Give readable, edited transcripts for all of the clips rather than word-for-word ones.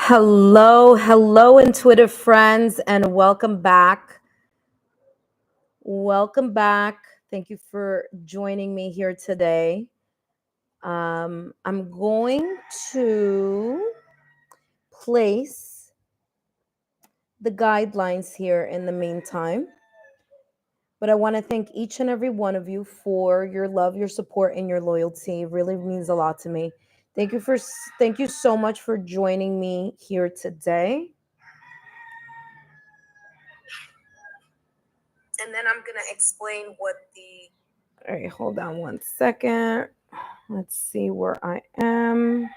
Hello, intuitive friends, and welcome back. Welcome back. Thank you for joining me here today. I'm going to place the guidelines here in the meantime, but I want to thank each and every one of you for your love, your support, and your loyalty. It really means a lot to me. Thank you so much for joining me here today. And then I'm going to explain what the. All right, hold on one second. Let's see where I am.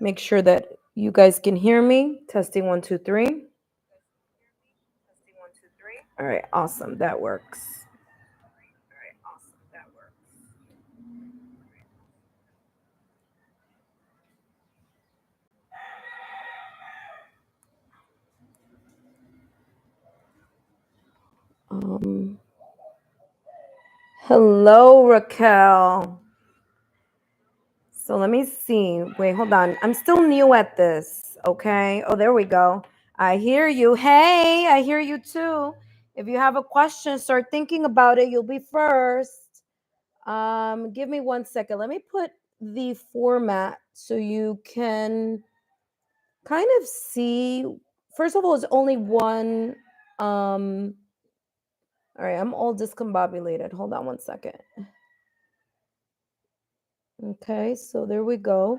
Make sure that you guys can hear me. Testing 1, 2, 3. All right, awesome. That works. Um, Hello, Raquel. So let me see. Wait, hold on. I'm still new at this. Okay. Oh, there we go. I hear you. Hey, I hear you too. If you have a question, start thinking about it. You'll be first. Give me 1 second. Let me put the format so you can kind of see. First of all, it's only one. All right, I'm all discombobulated. Hold on 1 second. Okay, so there we go.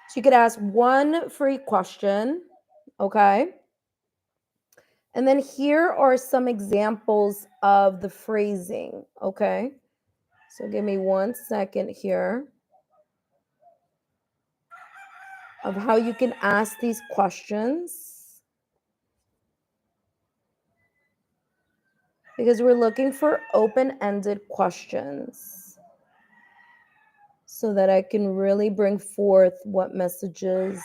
So you could ask one free question. Okay. And then here are some examples of the phrasing. Okay. So give me 1 second here of how you can ask these questions, because we're looking for open-ended questions so that I can really bring forth what messages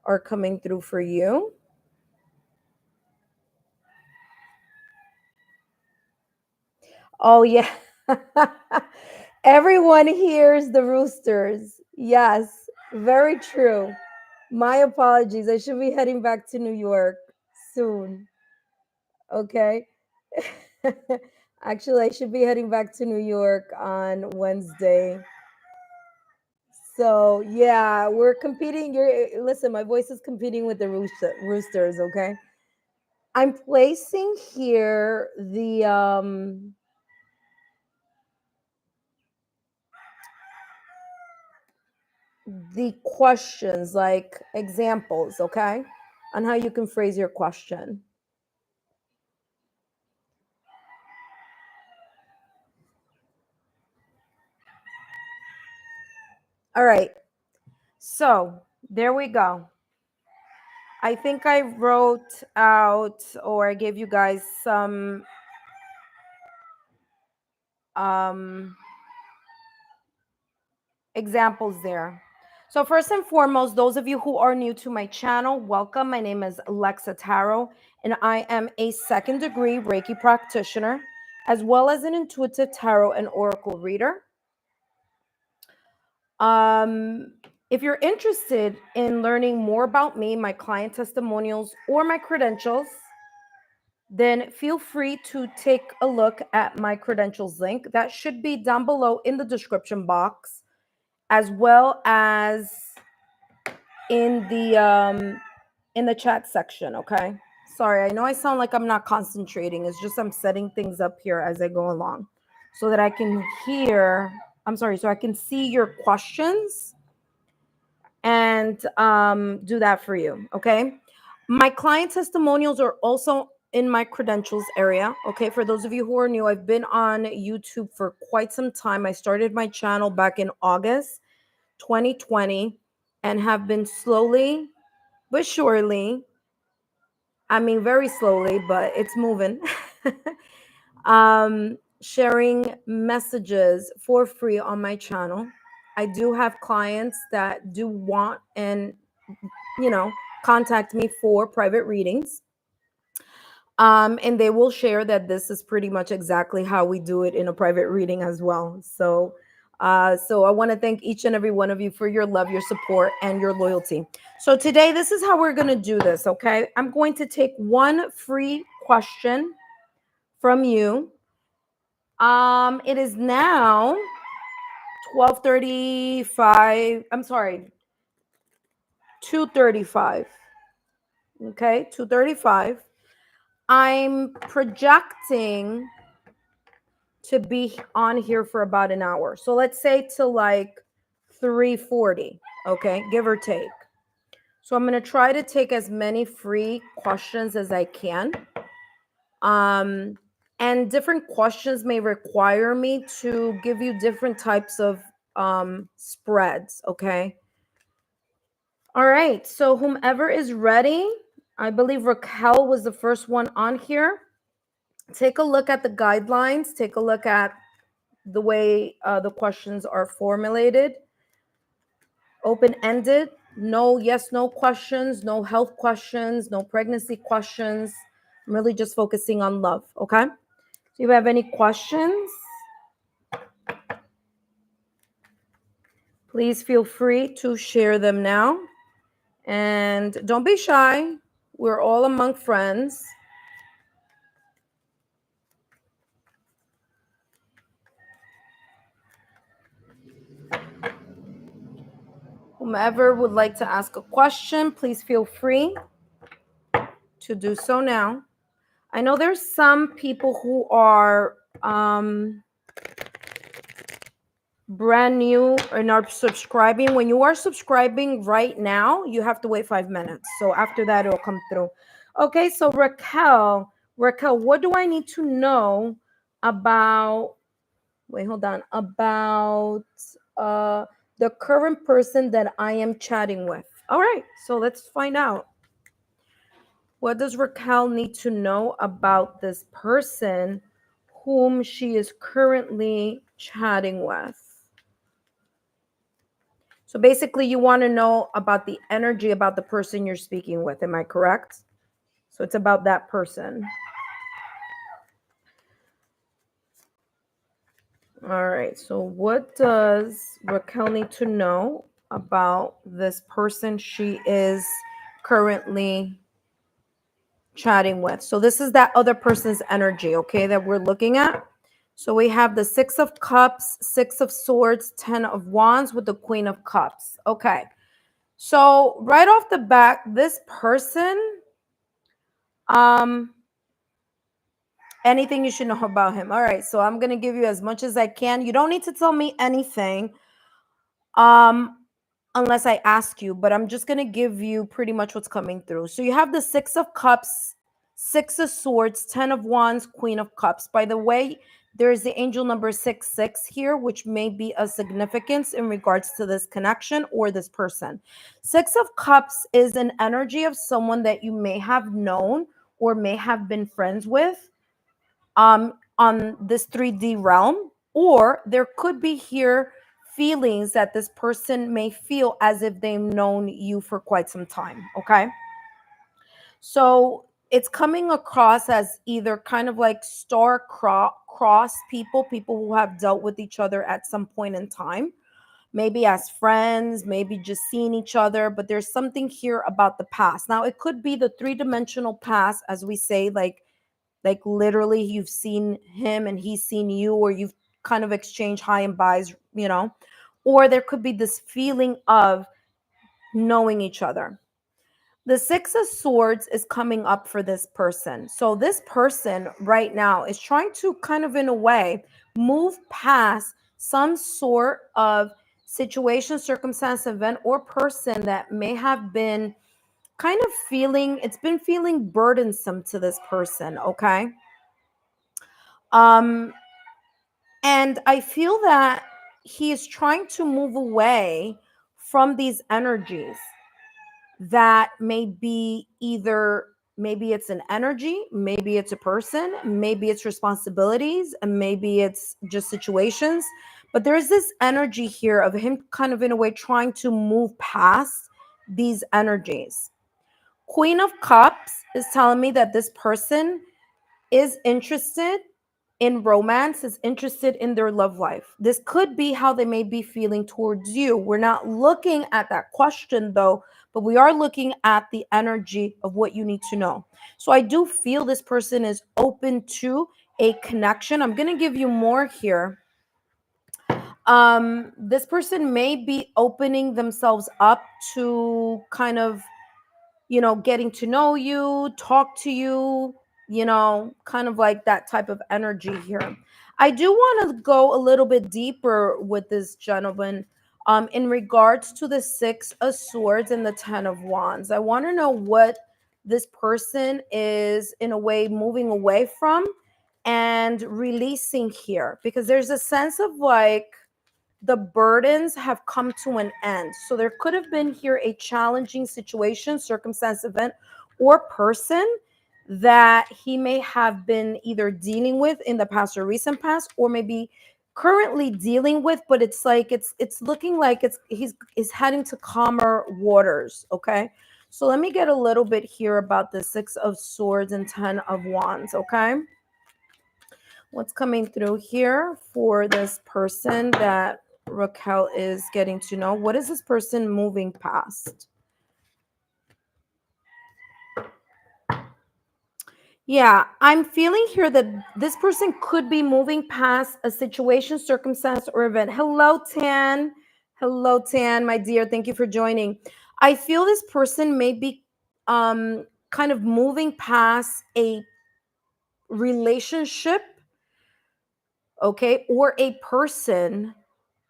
are coming through for you. Oh, yeah. Everyone hears the roosters. Yes, very true. My apologies. I should be heading back to New York soon. Okay. Actually, I should be heading back to New York on Wednesday. So, yeah, we're competing. Listen, my voice is competing with the roosters, okay? I'm placing here the questions, like examples, okay, on how you can phrase your question. All right, so there we go. I think I wrote out, or I gave you guys some um examples there. So first and foremost, those of you who are new to my channel, welcome. My name is Lexa Tarot, and I am a second degree Reiki practitioner, as well as an intuitive tarot and oracle reader. Um, if you're interested in learning more about me, my client testimonials, or my credentials, then feel free to take a look at my credentials link. That should be down below in the description box, as well as in the chat section. Okay. Sorry, I know I sound like I'm not concentrating. It's just I'm setting things up here as I go along so that I can hear. I'm sorry, so I can see your questions and do that for you. Okay. My client testimonials are also in my credentials area. Okay. For those of you who are new, I've been on YouTube for quite some time. I started my channel back in August 2020 and have been slowly but surely, I mean, very slowly, but it's moving, sharing messages for free on my channel. I do have clients that do want and, you know, contact me for private readings. And they will share that this is pretty much exactly how we do it in a private reading as well. So So I want to thank each and every one of you for your love, your support, and your loyalty. So today, this is how we're going to do this, okay? I'm going to take one free question from you. It is now 12:35. I'm sorry, 2:35. Okay, 2:35. I'm projecting to be on here for about an hour. So let's say to like 3:40, okay, give or take. So I'm going to try to take as many free questions as I can. And different questions may require me to give you different types of spreads, okay? All right, so whomever is ready, I believe Raquel was the first one on here. Take a look at the guidelines. Take a look at the way the questions are formulated. Open-ended, no yes, no questions, no health questions, no pregnancy questions. I'm really just focusing on love, okay? Do you have any questions? Please feel free to share them now. And don't be shy. We're all among friends. Whomever would like to ask a question, please feel free to do so now. I know there's some people who are brand new and are subscribing. When you are subscribing right now, you have to wait 5 minutes. So after that, it'll come through. Okay, so Raquel, what do I need to know about, wait, hold on, about the current person that I am chatting with? All right, so let's find out. What does Raquel need to know about this person whom she is currently chatting with? So basically, you want to know about the energy about the person you're speaking with. Am I correct? So it's about that person. All right. So what does Raquel need to know about this person she is currently chatting with? So this is that other person's energy, okay, that we're looking at. So we have the 6 of Cups, 6 of Swords, 10 of Wands with the Queen of Cups. Okay. So right off the bat, this person, anything you should know about him. All right. So I'm going to give you as much as I can. You don't need to tell me anything unless I ask you, but I'm just going to give you pretty much what's coming through. So you have the 6 of Cups, 6 of Swords, 10 of Wands, Queen of Cups. By the way, there's the angel number 66 here, which may be a significance in regards to this connection or this person. 6 of Cups is an energy of someone that you may have known or may have been friends with on this 3D realm, or there could be here feelings that this person may feel as if they've known you for quite some time, okay? So it's coming across as either kind of like star-crossed people who have dealt with each other at some point in time, maybe as friends, maybe just seeing each other, but there's something here about the past. Now, it could be the three-dimensional past, as we say, like literally you've seen him and he's seen you, or you've kind of exchanged high and buys, you know, or there could be this feeling of knowing each other. The 6 of Swords is coming up for this person. So this person right now is trying to kind of, in a way, move past some sort of situation, circumstance, event, or person that may have been kind of feeling burdensome to this person, okay? And I feel that he is trying to move away from these energies that may be either, maybe it's an energy, maybe it's a person, maybe it's responsibilities, and maybe it's just situations. But there's this energy here of him kind of, in a way, trying to move past these energies. Queen of Cups is telling me that this person is interested in romance, is interested in their love life. This could be how they may be feeling towards you. We're not looking at that question though, but we are looking at the energy of what you need to know. So I do feel this person is open to a connection. I'm going to give you more here. This person may be opening themselves up to kind of, getting to know you, talk to you, kind of like that type of energy here. I do want to go a little bit deeper with this gentleman in regards to the Six of Swords and the Ten of Wands. I want to know what this person is, in a way, moving away from and releasing here, because there's a sense of like, the burdens have come to an end. So there could have been here a challenging situation, circumstance, event, or person that he may have been either dealing with in the past or recent past, or maybe currently dealing with, but it's like it's looking like he's heading to calmer waters. Okay. So let me get a little bit here about the Six of Swords and Ten of Wands. Okay. What's coming through here for this person that Raquel is getting to know? What is this person moving past? Yeah, I'm feeling here that this person could be moving past a situation, circumstance, or event. Hello, Tan. Hello, Tan, my dear. Thank you for joining. I feel this person may be kind of moving past a relationship, okay, or a person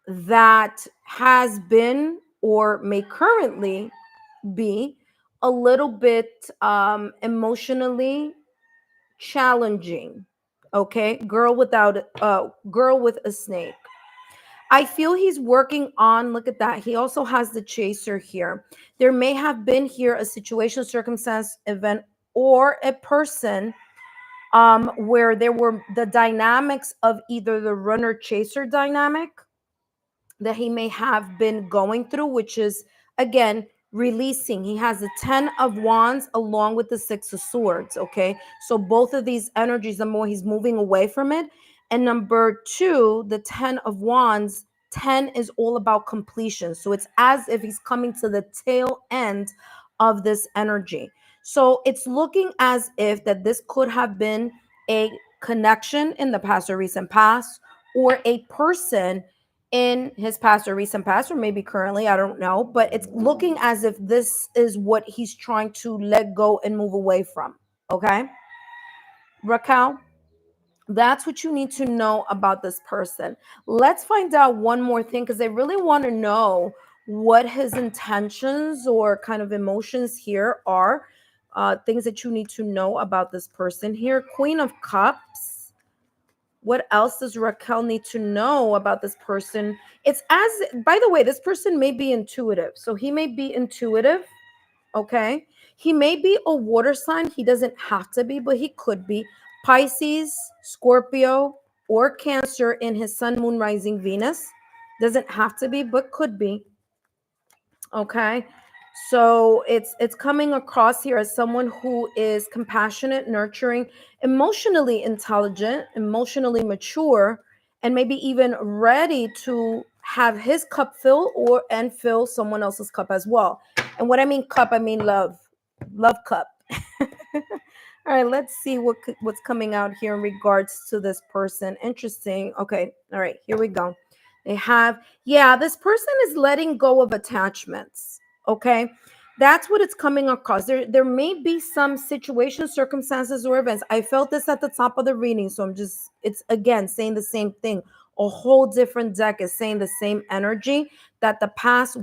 that has been or may currently be a little bit emotionally challenging. Okay, girl with a snake. I feel he's working on, look at that, he also has the Chaser here. There may have been here a situation, circumstance, event, or a person where there were the dynamics of either the runner chaser dynamic that he may have been going through, which is, again, releasing. He has the Ten of Wands along with the Six of Swords. Okay, so both of these energies, the more he's moving away from it. And number two, the Ten of Wands, 10 is all about completion. So it's as if he's coming to the tail end of this energy. So it's looking as if that this could have been a connection in the past or recent past, or a person in his past or recent past, or maybe currently, I don't know, but it's looking as if this is what he's trying to let go and move away from. Okay, Raquel, that's what you need to know about this person. Let's find out one more thing, because I really want to know what his intentions or kind of emotions here are, things that you need to know about this person here. Queen of Cups. What else does Raquel need to know about this person? It's as, by the way, this person may be intuitive. So he may be intuitive. Okay. He may be a water sign. He doesn't have to be, but he could be Pisces, Scorpio, or Cancer in his sun, moon, rising, Venus. Doesn't have to be, but could be. Okay. So it's coming across here as someone who is compassionate, nurturing, emotionally intelligent, emotionally mature, and maybe even ready to have his cup fill and fill someone else's cup as well. And what I mean cup, I mean love cup. All right, let's see what's coming out here in regards to this person. Interesting. Okay, all right, here we go. They have, yeah, this person is letting go of attachments. Okay, that's what it's coming across. There may be some situations, circumstances, or events. I felt this at the top of the reading, so it's again saying the same thing. A whole different deck is saying the same energy that the past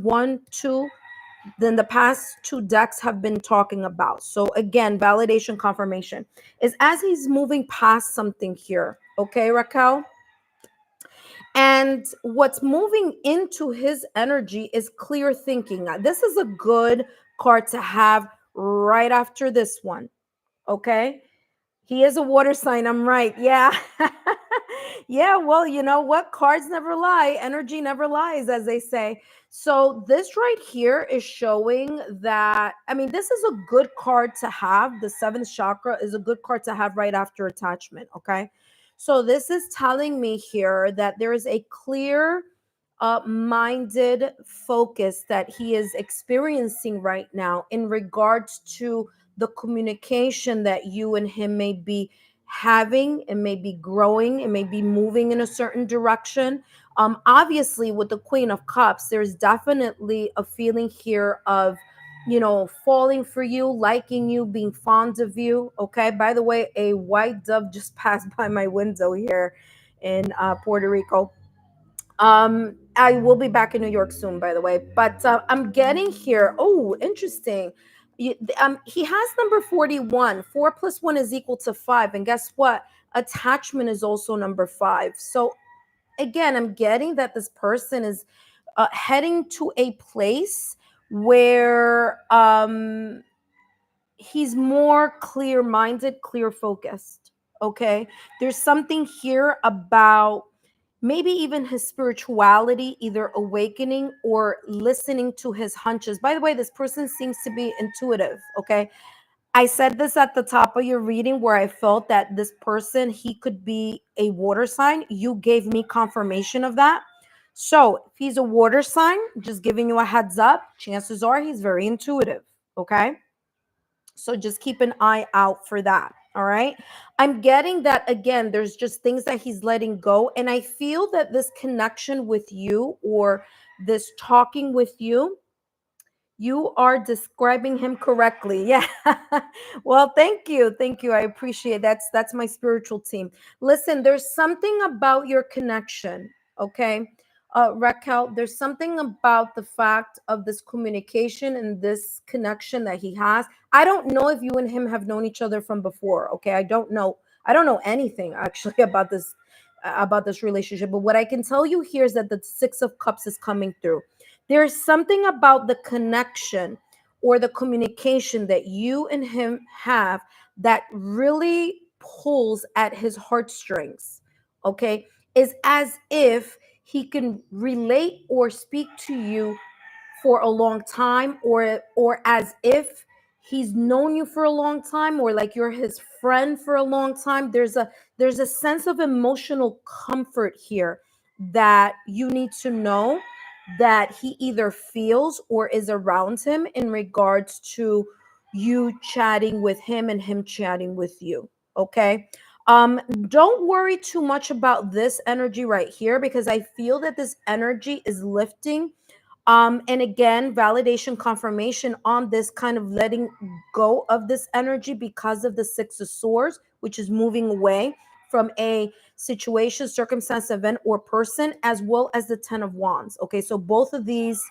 two decks have been talking about. So again, validation, confirmation is as he's moving past something here. Okay, Raquel? And what's moving into his energy is clear thinking. Now, this is a good card to have right after this one. Okay. He is a water sign. I'm right. Yeah. Yeah. Well, you know what? Cards never lie. Energy never lies, as they say. So this right here is showing that, I mean, this is a good card to have. The seventh chakra is a good card to have right after attachment. Okay. So this is telling me here that there is a clear minded focus that he is experiencing right now in regards to the communication that you and him may be having, and may be growing, and may be moving in a certain direction. Obviously, with the Queen of Cups, there's definitely a feeling here of, falling for you, liking you, being fond of you. Okay. By the way, a white dove just passed by my window here in Puerto Rico. I will be back in New York soon, by the way. But I'm getting here. Oh, interesting. He has number 41. 4 plus 1 is equal to 5. And guess what? Attachment is also number 5. So again, I'm getting that this person is heading to a place where he's more clear minded, clear focused. Okay. There's something here about maybe even his spirituality, either awakening or listening to his hunches. By the way, this person seems to be intuitive. Okay. I said this at the top of your reading where I felt that this person, he could be a water sign. You gave me confirmation of that. So if he's a water sign, just giving you a heads up, chances are he's very intuitive. Okay. So just keep an eye out for that. All right. I'm getting that again, there's just things that he's letting go. And I feel that this connection with you, or this talking with you are describing him correctly. Yeah. Well, thank you. Thank you. I appreciate that's my spiritual team. Listen, there's something about your connection. Okay. Raquel, there's something about the fact of this communication and this connection that he has. I don't know if you and him have known each other from before. Okay. I don't know. I don't know anything actually about this relationship. But what I can tell you here is that the 6 of Cups is coming through. There's something about the connection or the communication that you and him have that really pulls at his heartstrings. Okay. Is as if he can relate or speak to you for a long time, or as if he's known you for a long time, or like you're his friend for a long time. There's a sense of emotional comfort here that you need to know that he either feels or is around him in regards to you chatting with him and him chatting with you. Okay. Don't worry too much about this energy right here, because I feel that this energy is lifting. And again, validation, confirmation on this kind of letting go of this energy because of the 6 of Swords, which is moving away from a situation, circumstance, event, or person, as well as the 10 of Wands. Okay, so both of these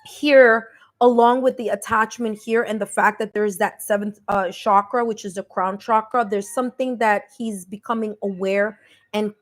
here, along with the attachment here and the fact that there's that 7th chakra, which is the crown chakra, there's something that he's becoming aware and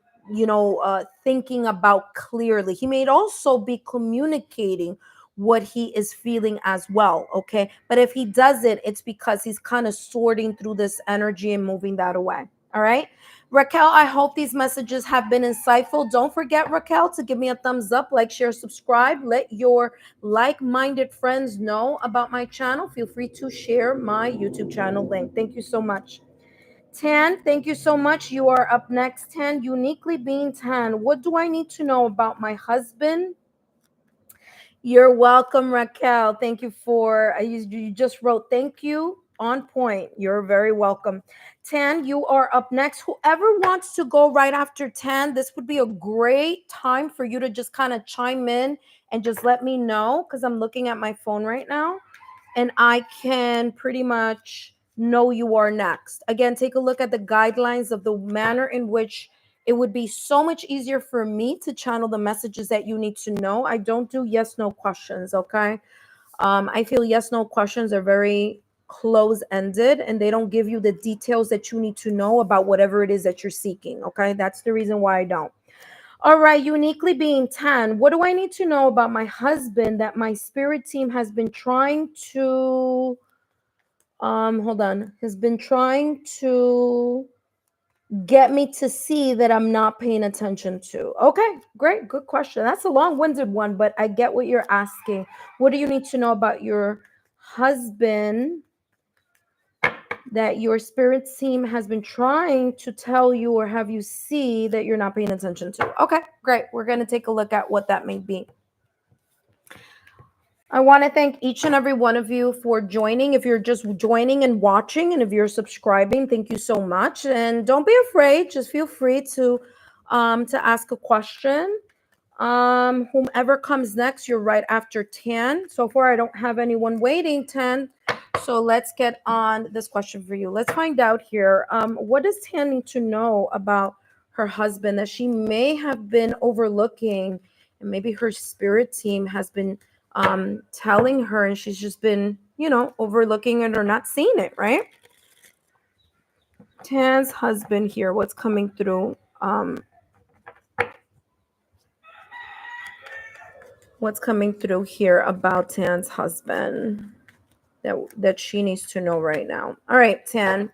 thinking about clearly. He may also be communicating what he is feeling as well. Okay, but if he does it, it's because he's kind of sorting through this energy and moving that away. All right, Raquel, I hope these messages have been insightful. Don't forget, Raquel, to give me a thumbs up, like, share, subscribe. Let your like-minded friends know about my channel. Feel free to share my YouTube channel link. Thank you so much. Tan, thank you so much. You are up next. Tan, uniquely being Tan. What do I need to know about my husband? You're welcome, Raquel. Thank you for, you just wrote, thank you. On point. You're very welcome. Tan, you are up next. Whoever wants to go right after Tan, this would be a great time for you to just kind of chime in and just let me know, because I'm looking at my phone right now and I can pretty much know you are next. Again, take a look at the guidelines of the manner in which it would be so much easier for me to channel the messages that you need to know. I don't do yes, no questions, okay? I feel yes, no questions are very close-ended and they don't give you the details that you need to know about whatever it is that you're seeking, okay? That's the reason why I don't. All right, uniquely being Tan, what do I need to know about my husband that my spirit team has been trying to has been trying to get me to see that I'm not paying attention to? Okay, great, good question. That's a long-winded one, but I get what you're asking. What do you need to know about your husband that your spirit team has been trying to tell you or have you see that you're not paying attention to. Okay, great. We're going to take a look at what that may be. I want to thank each and every one of you for joining. If you're just joining and watching, and if you're subscribing, thank you so much. And don't be afraid. Just feel free to ask a question. Whomever comes next, you're right after Tan. So far, I don't have anyone waiting, Tan. So let's get on this question for you. Let's find out here. What does Tan need to know about her husband that she may have been overlooking, and maybe her spirit team has been telling her, and she's just been, overlooking it or not seeing it, right? Tan's husband here, what's coming through? What's coming through here about Tan's husband that she needs to know right now? All right, Tan.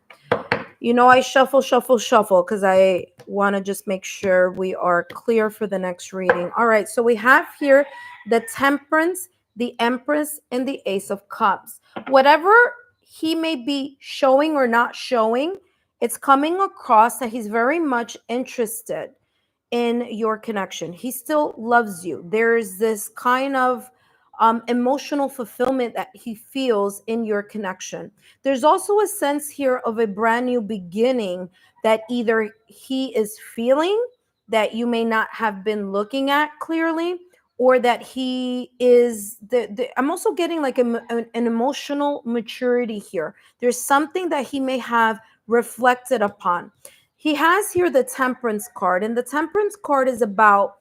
I shuffle because I want to just make sure we are clear for the next reading. All right, so we have here the Temperance, the Empress, and the Ace of Cups. Whatever he may be showing or not showing, it's coming across that he's very much interested in your connection. He still loves you. There's this kind of emotional fulfillment that he feels in your connection. There's also a sense here of a brand new beginning that either he is feeling that you may not have been looking at clearly, or that he is I'm also getting like an emotional maturity here. There's something that he may have reflected upon. He has here the Temperance card, and the Temperance card is about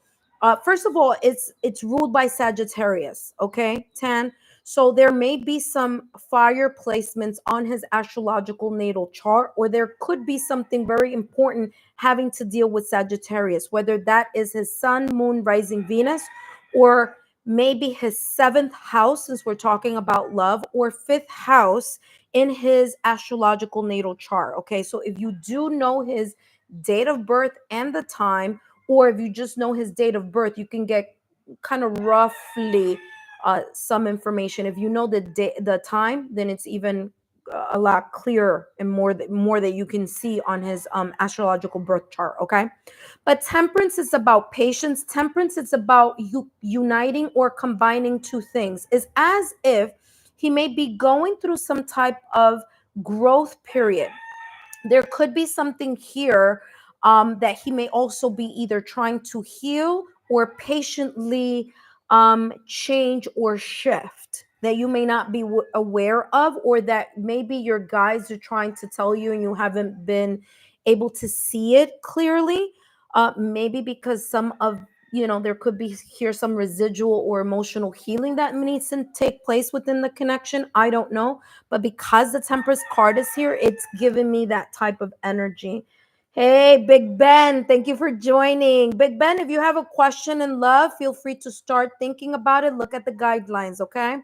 first of all, it's ruled by Sagittarius, okay, Tan. So there may be some fire placements on his astrological natal chart, or there could be something very important having to deal with Sagittarius, whether that is his sun, moon, rising Venus, or maybe his 7th house, since we're talking about love, or 5th house in his astrological natal chart. Okay, so if you do know his date of birth and the time, or if you just know his date of birth, you can get kind of roughly some information. If you know the time, then it's even a lot clearer and more that you can see on his astrological birth chart. Okay, but Temperance is about patience. Temperance, it's about uniting or combining two things. It's as if he may be going through some type of growth period. There could be something here that he may also be either trying to heal or patiently change or shift that you may not be aware of, or that maybe your guides are trying to tell you and you haven't been able to see it clearly. Maybe because some of there could be here some residual or emotional healing that needs to take place within the connection. I don't know, but because the Temperance card is here, it's giving me that type of energy. Hey, Big Ben, thank you for joining. Big Ben, if you have a question in love, feel free to start thinking about it. Look at the guidelines, okay?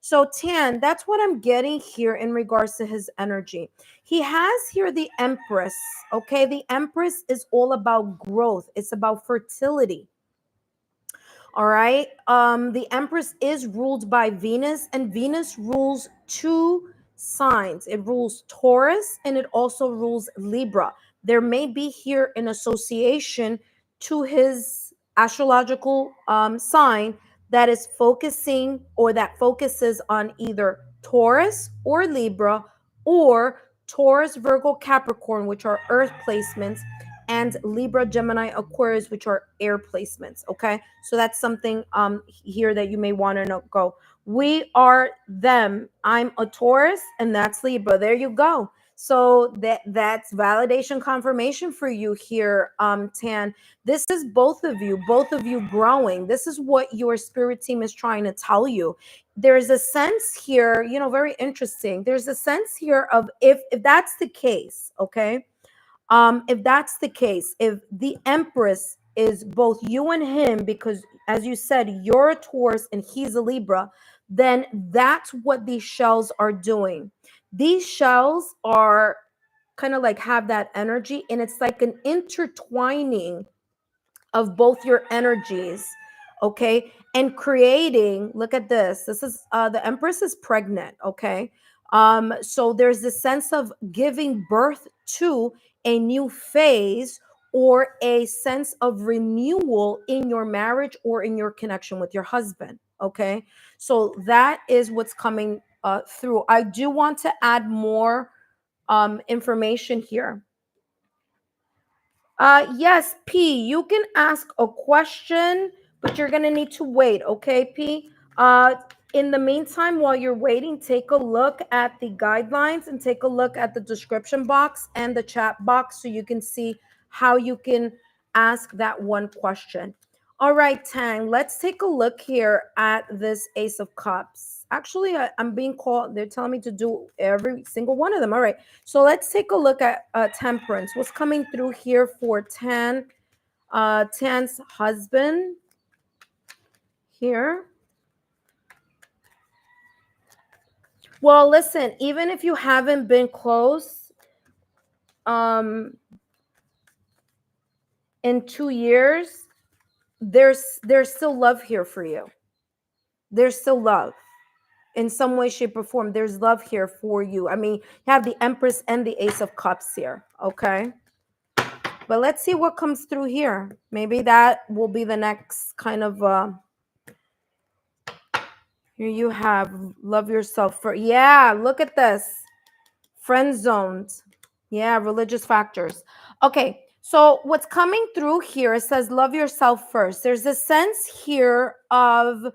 So, Tan, that's what I'm getting here in regards to his energy. He has here the Empress, okay? The Empress is all about growth, it's about fertility. All right. The Empress is ruled by Venus, and Venus rules 2 signs. It rules Taurus and it also rules Libra. There may be here an association to his astrological sign that is focusing or that focuses on either Taurus or Libra, or Taurus, Virgo, Capricorn, which are earth placements, and Libra, Gemini, Aquarius, which are air placements. Okay, so that's something here that you may want to know. Go. We are them. I'm a Taurus, and that's Libra. There you go. So that's validation confirmation for you here, Tan. This is both of you growing. This is what your spirit team is trying to tell you. There's a sense here, very interesting. There's a sense here of if that's the case, okay. If that's the case, if the Empress is both you and him, because as you said, you're a Taurus and he's a Libra, then that's what these shells are doing. These shells are kind of like have that energy, and it's like an intertwining of both your energies, okay, and creating, look at this, is the Empress is pregnant, okay. So there's this sense of giving birth to a new phase or a sense of renewal in your marriage or in your connection with your husband. Okay. So that is what's coming through. I do want to add more information here. Yes, P, you can ask a question, but you're gonna need to wait, okay, P? In the meantime, while you're waiting, take a look at the guidelines and take a look at the description box and the chat box so you can see how you can ask that one question. All right, Tang, let's take a look here at this Ace of Cups. Actually, I'm being called, they're telling me to do every single one of them. All right, so let's take a look at Temperance. What's coming through here for Tan's husband here? Well, listen, even if you haven't been close in 2 years, there's still love here for you. There's still love in some way, shape, or form. There's love here for you. I mean, you have the Empress and the Ace of Cups here, okay? But let's see what comes through here. Maybe that will be the next kind of here you have love yourself for. Yeah, look at this. Friend zoned. Yeah, religious factors. Okay, so what's coming through here, it says love yourself first. There's a sense here of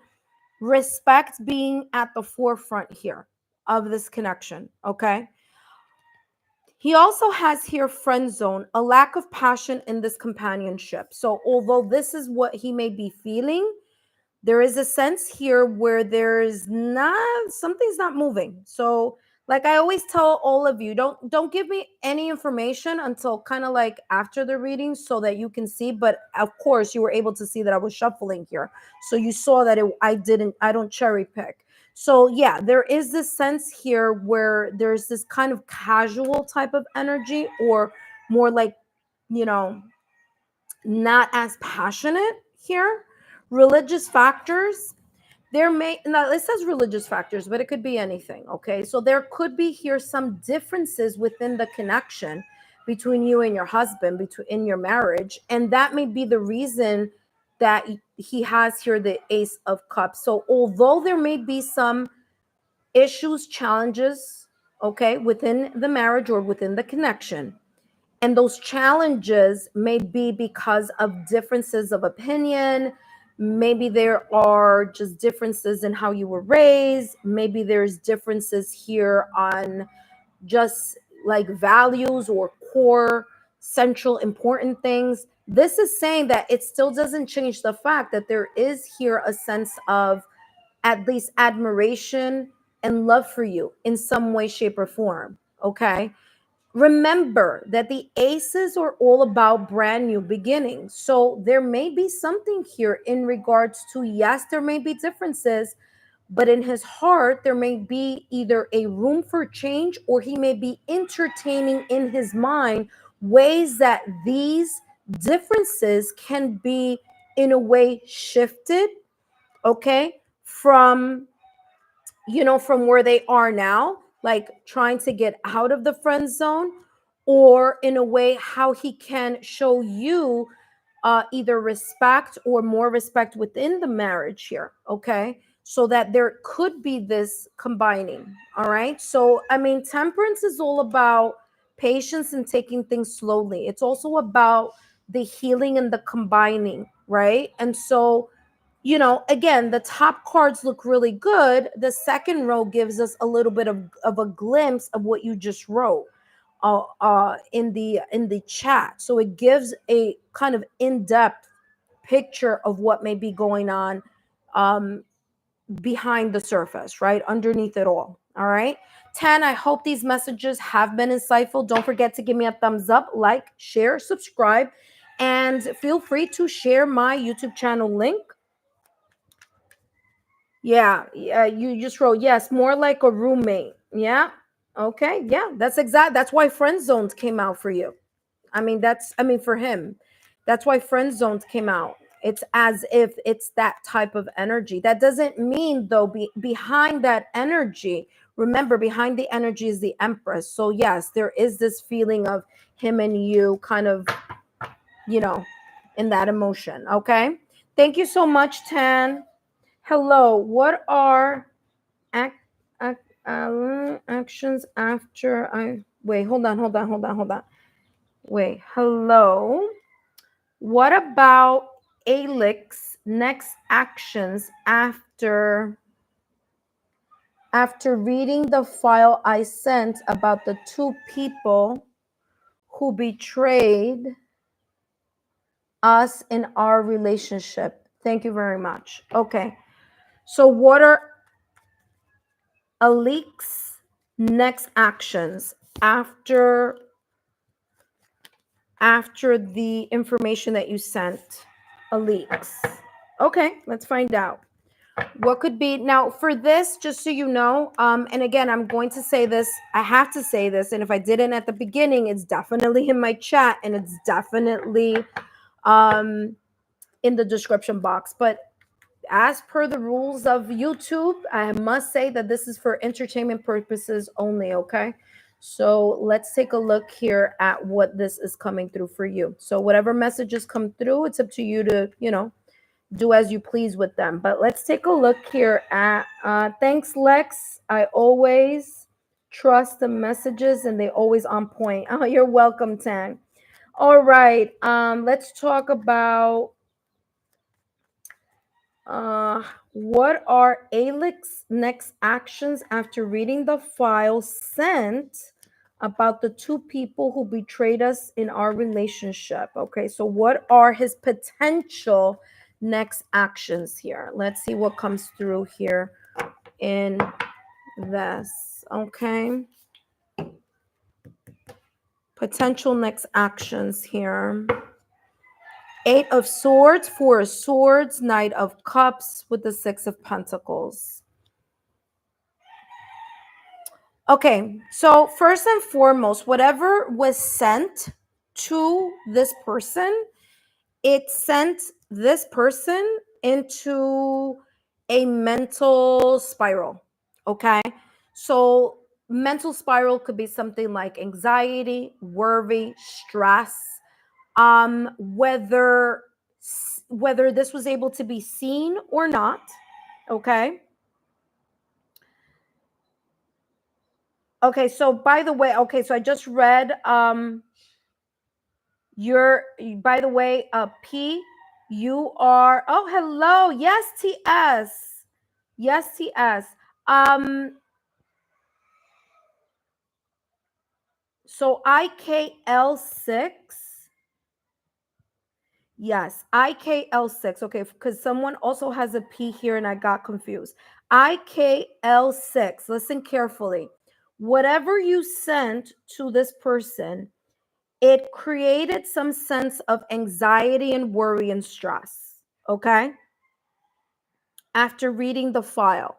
respect being at the forefront here of this connection, okay? He also has here friend zone, a lack of passion in this companionship. So although this is what he may be feeling, there is a sense here where there's not, something's not moving. So like I always tell all of you, don't give me any information until kind of like after the reading so that you can see. But of course you were able to see that I was shuffling here, so you saw that I don't cherry pick. So yeah, there is this sense here where there's this kind of casual type of energy, or more like, you know, not as passionate here. Religious factors, there may, now it says religious factors, but it could be anything. Okay, so there could be here some differences within the connection between you and your husband, between in your marriage, and that may be the reason that he has here the Ace of Cups. So although there may be some issues, challenges, okay, within the marriage or within the connection, and those challenges may be because of differences of opinion. Maybe there are just differences in how you were raised. Maybe there's differences here on just like values or core, central, important things. This is saying that it still doesn't change the fact that there is here a sense of at least admiration and love for you in some way, shape, or form. Okay. Remember that the aces are all about brand new beginnings. So there may be something here in regards to, yes, there may be differences, but in his heart, there may be either a room for change, or he may be entertaining in his mind ways that these differences can be in a way shifted, okay, from, you know, from where they are now, like trying to get out of the friend zone, or in a way how he can show you either respect or more respect within the marriage here, okay? So that there could be this combining, all right? So, I mean, temperance is all about patience and taking things slowly. It's also about the healing and the combining, right? And so, you know, again, the top cards look really good. The second row gives us a little bit of a glimpse of what you just wrote in the chat. So it gives a kind of in-depth picture of what may be going on behind the surface, right? Underneath it all. All right. 10, I hope these messages have been insightful. Don't forget to give me a thumbs up, like, share, subscribe, and feel free to share my YouTube channel link. Yeah, you just wrote yes, more like a roommate. Yeah. Okay. Yeah, that's why friend zones came out for you. I mean for him. That's why friend zones came out. It's as if it's that type of energy. That doesn't mean though behind that energy, Remember, behind the energy is the Empress. So yes, there is this feeling of him and you kind of, you know, in that emotion. Okay. Thank you so much, Tan. Hello. What are actions after I wait? Hold on. Wait. Hello. What about Alix next actions after reading the file I sent about the two people who betrayed us in our relationship? Thank you very much. Okay. So what are Alix's next actions after the information that you sent? Alix. Okay, let's find out. What could be now for this, just so you know, and again, I'm going to say this, I have to say this, and if I didn't at the beginning, it's definitely in my chat and it's definitely in the description box. But as per the rules of YouTube, I must say that this is for entertainment purposes only, okay? So let's take a look here at what this is coming through for you. So whatever messages come through, it's up to you to, do as you please with them. But let's take a look here at, thanks, Lex. I always trust the messages and they always on point. Oh, you're welcome, Tang. All right, let's talk about what are Alix's next actions after reading the file sent about the two people who betrayed us in our relationship? Okay, so what are his potential next actions here? Let's see what comes through here in this. Okay, potential next actions here. 8 of Swords, 4 of Swords, Knight of Cups with the 6 of Pentacles. Okay, so first and foremost, whatever was sent to this person, it sent this person into a mental spiral. Okay, so mental spiral could be something like anxiety, worry, stress. Whether this was able to be seen or not. Okay. Okay, so by the way, so I just read your, by the way, P, you are, oh, hello. Yes, TS. Yes, TS. So IKL6. Yes, IKL6. Okay, because someone also has a P here and I got confused. IKL6. Listen carefully. Whatever you sent to this person, it created some sense of anxiety and worry and stress. Okay? After reading the file.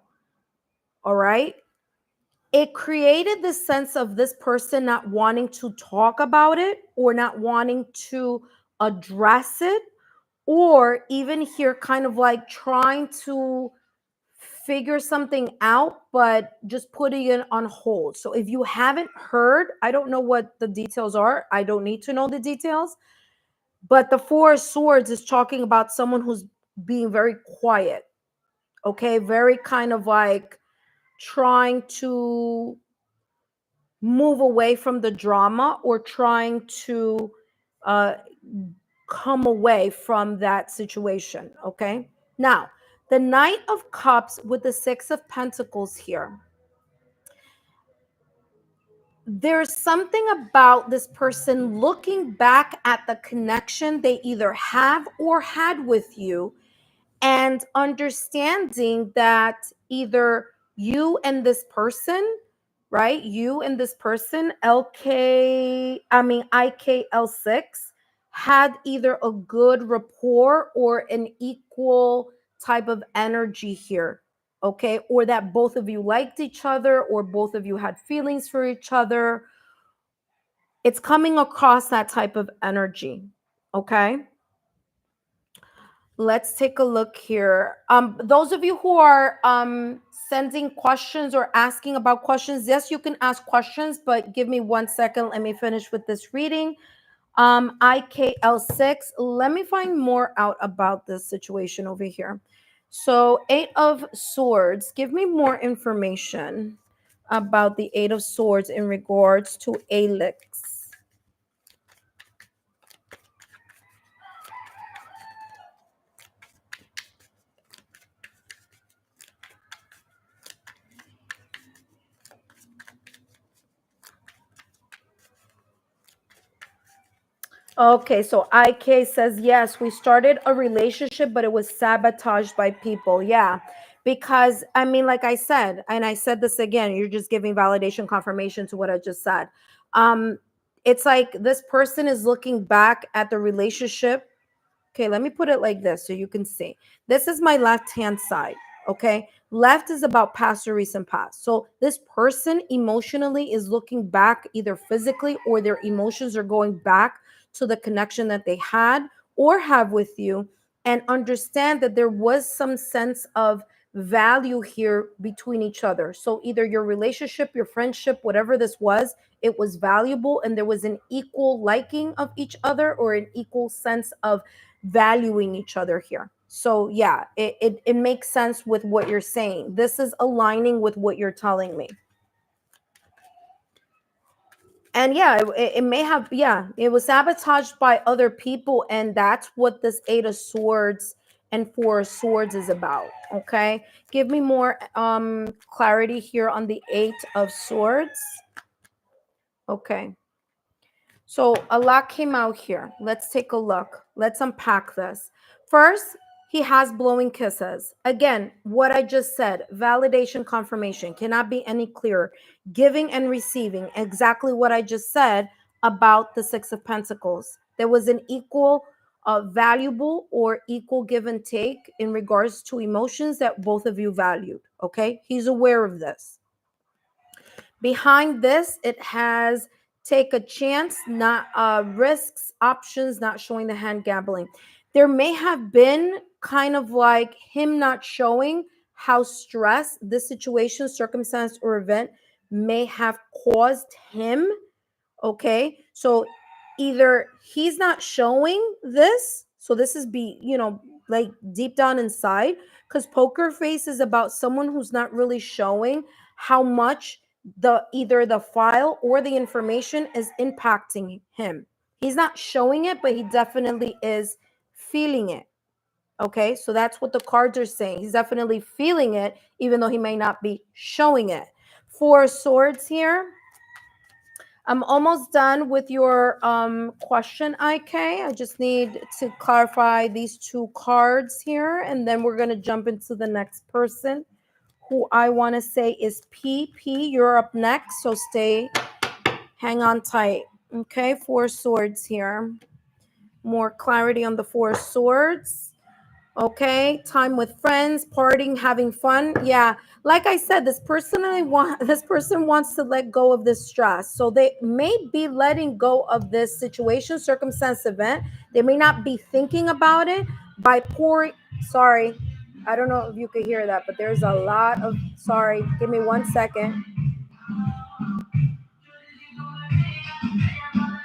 All right? It created the sense of this person not wanting to talk about it or not wanting to address it, or even here kind of like trying to figure something out, but just putting it on hold. So if you haven't heard, I don't know what the details are. I don't need to know the details. But the 4 of Swords is talking about someone who's being very quiet. Okay. Very kind of like trying to move away from the drama or trying to come away from that situation. Okay. Now, the Knight of Cups with the 6 of Pentacles here. There's something about this person looking back at the connection they either have or had with you and understanding that either you and this person, right? You and this person, IKL6, had either a good rapport or an equal type of energy here. Okay. Or that both of you liked each other or both of you had feelings for each other. It's coming across that type of energy. Okay. Let's take a look here. Those of you who are sending questions or asking about questions, yes, you can ask questions, but give me 1 second. Let me finish with this reading. IKL6. Let me find more out about this situation over here. So, Eight of Swords. Give me more information about the Eight of Swords in regards to Alix. Okay, so IK says, yes, we started a relationship, but it was sabotaged by people. Yeah, because I mean, like I said, and I said this again, you're just giving validation confirmation to what I just said. It's like this person is looking back at the relationship. Okay, let me put it like this so you can see. This is my left hand side. Okay, left is about past or recent past. So this person emotionally is looking back, either physically or their emotions are going back to the connection that they had or have with you, and understand that there was some sense of value here between each other. So either your relationship, your friendship, whatever this was, it was valuable and there was an equal liking of each other or an equal sense of valuing each other here. So yeah, it makes sense with what you're saying. This is aligning with what you're telling me. And yeah, it may have, yeah, it was sabotaged by other people, and that's what this Eight of Swords and Four of Swords is about. Okay, give me more clarity here on the Eight of Swords. Okay, so a lot came out here. Let's take a look. Let's unpack this. First, he has blowing kisses. Again, what I just said, validation, confirmation cannot be any clearer. Giving and receiving, exactly what I just said about the Six of Pentacles. There was an equal valuable or equal give and take in regards to emotions that both of you valued. Okay, he's aware of this. Behind this, it has take a chance, not risks, options, not showing the hand, gambling. There may have been kind of like him not showing how stress this situation, circumstance, or event may have caused him. Okay, so either he's not showing this, so this is like deep down inside, because poker face is about someone who's not really showing how much the either the file or the information is impacting him. He's not showing it, but he definitely is feeling it. Okay, so that's what the cards are saying. He's definitely feeling it, even though he may not be showing it. Four of Swords here. I'm almost done with your question, IK. I just need to clarify these two cards here, and then we're going to jump into the next person, who I want to say is PP. You're up next, so hang on tight. Okay, Four Swords here. More clarity on the Four Swords. Okay, time with friends, partying, having fun. Yeah, like I said, this person wants to let go of this stress. So they may be letting go of this situation, circumstance, event. They may not be thinking about it by pouring. Sorry, I don't know if you could hear that, but there's a lot of. Sorry, give me 1 second.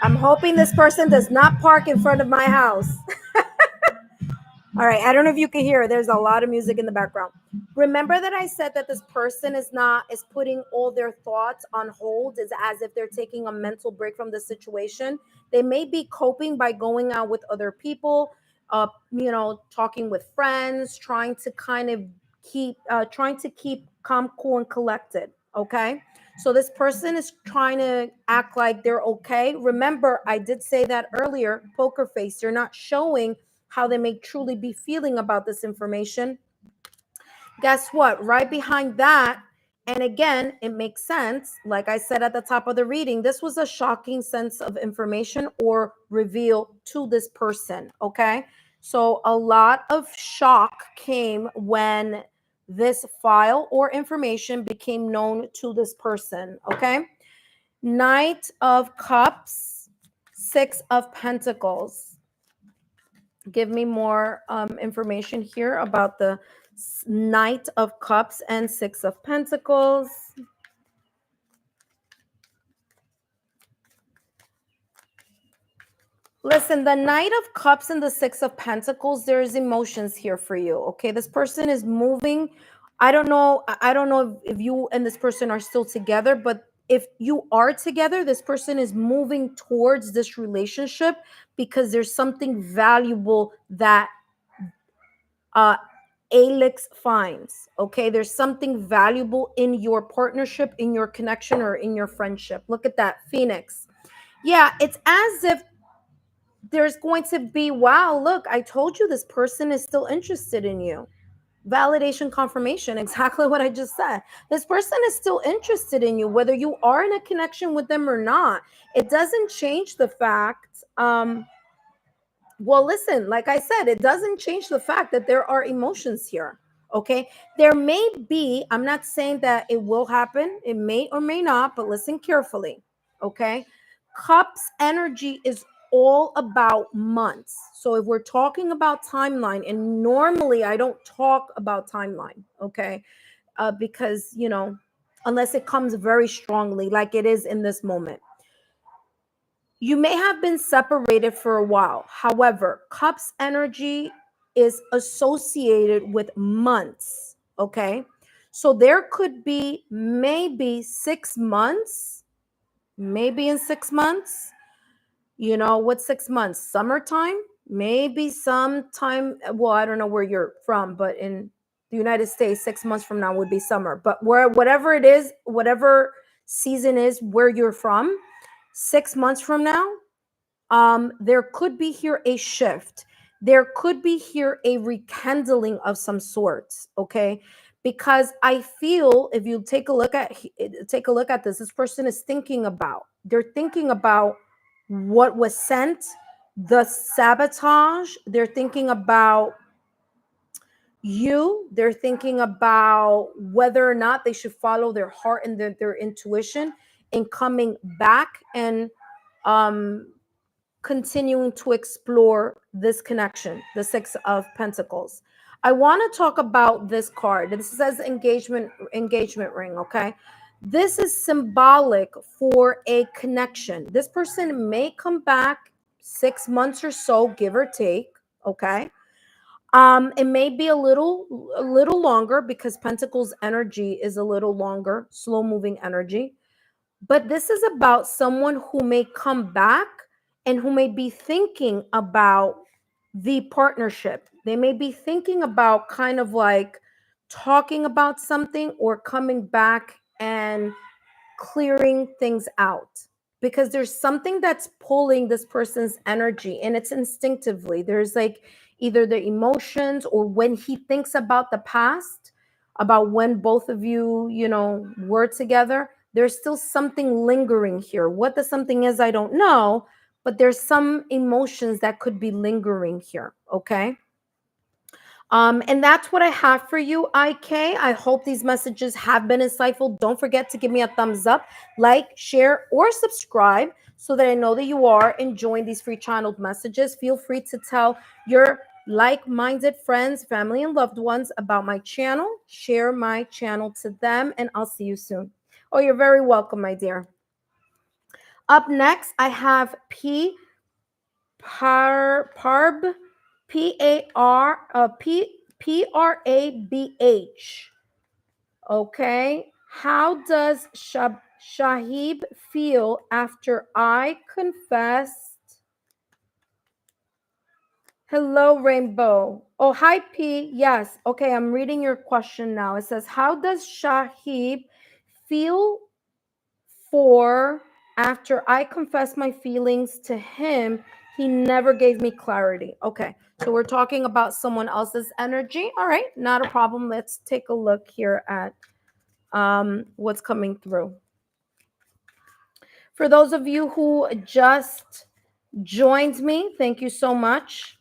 I'm hoping this person does not park in front of my house. All right, I don't know if you can hear it. There's a lot of music in the background. Remember that I said that this person is putting all their thoughts on hold, is as if they're taking a mental break from the situation. They may be coping by going out with other people, talking with friends, trying to keep calm, cool, and collected. Okay. So this person is trying to act like they're okay. Remember, I did say that earlier, poker face. You're not showing how they may truly be feeling about this information. Guess what? Right behind that, and again, it makes sense. Like I said at the top of the reading, this was a shocking sense of information or reveal to this person. Okay. So a lot of shock came when this file or information became known to this person. Okay. Knight of Cups, Six of Pentacles. Give me more information here about the Knight of Cups and Six of Pentacles. Listen, the Knight of Cups and the Six of Pentacles, there's emotions here for you. Okay, this person is moving. I don't know if you and this person are still together, but if you are together, this person is moving towards this relationship because there's something valuable that Alex finds. Okay, there's something valuable in your partnership, in your connection, or in your friendship. Look at that, Phoenix. Yeah, it's as if there's going to be, wow, look, I told you this person is still interested in you. Validation, confirmation, exactly what I just said. This person is still interested in you, whether you are in a connection with them or not. It doesn't change the fact, well, listen, like I said, it doesn't change the fact that there are emotions here. Okay. There may be, I'm not saying that it will happen, it may or may not, but listen carefully. Okay. Cups energy is all about months. So if we're talking about timeline, and normally I don't talk about timeline, okay, because, you know, unless it comes very strongly, like it is in this moment. You may have been separated for a while. However, Cups energy is associated with months. Okay. So there could be maybe 6 months, maybe in 6 months. You know, what's 6 months? Summertime? Maybe sometime. Well, I don't know where you're from, but in the United States, 6 months from now would be summer. But whatever it is, whatever season is where you're from, 6 months from now, there could be here a shift. There could be here a rekindling of some sorts. Okay, because I feel if you take a look at this person is thinking about. They're thinking about what was sent, the sabotage. They're thinking about you. They're thinking about whether or not they should follow their heart and their intuition in coming back and continuing to explore this connection, the Six of Pentacles. I want to talk about this card. This says engagement ring, okay? This is symbolic for a connection. This person may come back 6 months or so, give or take, okay? It may be a little longer because Pentacles energy is a little longer, slow moving energy. But this is about someone who may come back and who may be thinking about the partnership. They may be thinking about kind of like talking about something or coming back and clearing things out because there's something that's pulling this person's energy and it's instinctively. There's like either the emotions or when he thinks about the past, about when both of you, you know, were together, there's still something lingering here. What the something is, I don't know, but there's some emotions that could be lingering here. Okay. And that's what I have for you, IK. I hope these messages have been insightful. Don't forget to give me a thumbs up, like, share, or subscribe so that I know that you are enjoying these free channeled messages. Feel free to tell your like-minded friends, family, and loved ones about my channel. Share my channel to them, and I'll see you soon. Oh, you're very welcome, my dear. Up next, I have Parb. Prabh. Okay. How does Shahib feel after I confessed? Hello, Rainbow. Oh, hi, P. Yes. Okay, I'm reading your question now. It says, how does Shahib feel for after I confessed my feelings to him? He never gave me clarity. Okay, so we're talking about someone else's energy. All right, not a problem. Let's take a look here at what's coming through. For those of you who just joined me, thank you so much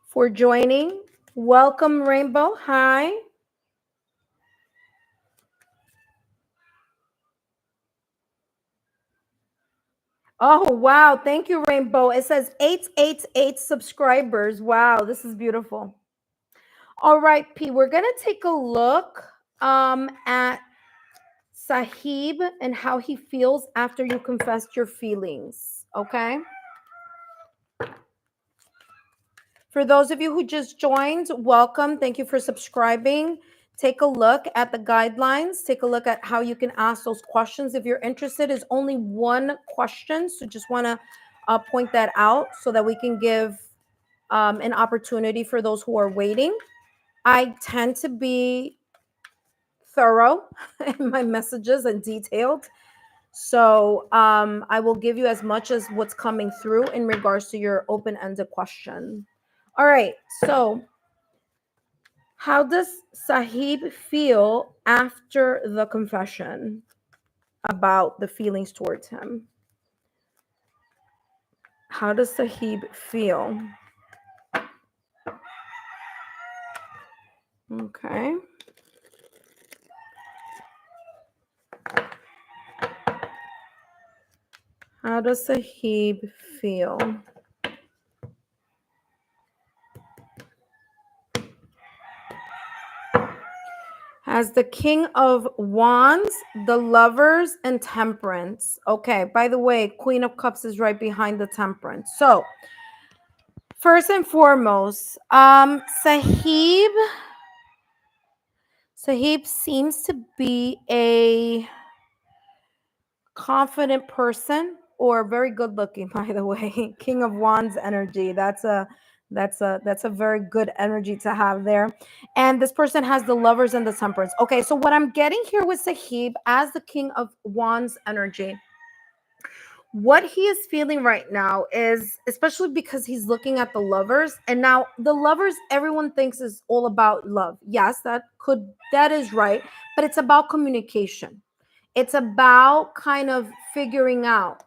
for joining. Welcome, Rainbow. Hi. Oh, wow. Thank you, Rainbow. It says 888 subscribers. Wow, this is beautiful. All right, P, we're going to take a look at Sahib and how he feels after you confessed your feelings. Okay. For those of you who just joined, welcome. Thank you for subscribing. Take a look at the guidelines. Take a look at how you can ask those questions. If you're interested, is only one question. So just want to point that out so that we can give an opportunity for those who are waiting. I tend to be thorough in my messages and detailed. So I will give you as much as what's coming through in regards to your open-ended question. All right. So how does Sahib feel after the confession about the feelings towards him? How does Sahib feel? Okay. How does Sahib feel? Has the King of Wands, the Lovers, and Temperance. Okay, by the way, Queen of Cups is right behind the Temperance. So, first and foremost, Sahib seems to be a confident person, or very good looking, by the way. King of Wands energy. That's a very good energy to have there. And this person has the Lovers and the Temperance. Okay, so what I'm getting here with Sahib as the King of Wands energy, what he is feeling right now is, especially because he's looking at the Lovers, and now the Lovers everyone thinks is all about love. Yes, that is right, but it's about communication. It's about kind of figuring out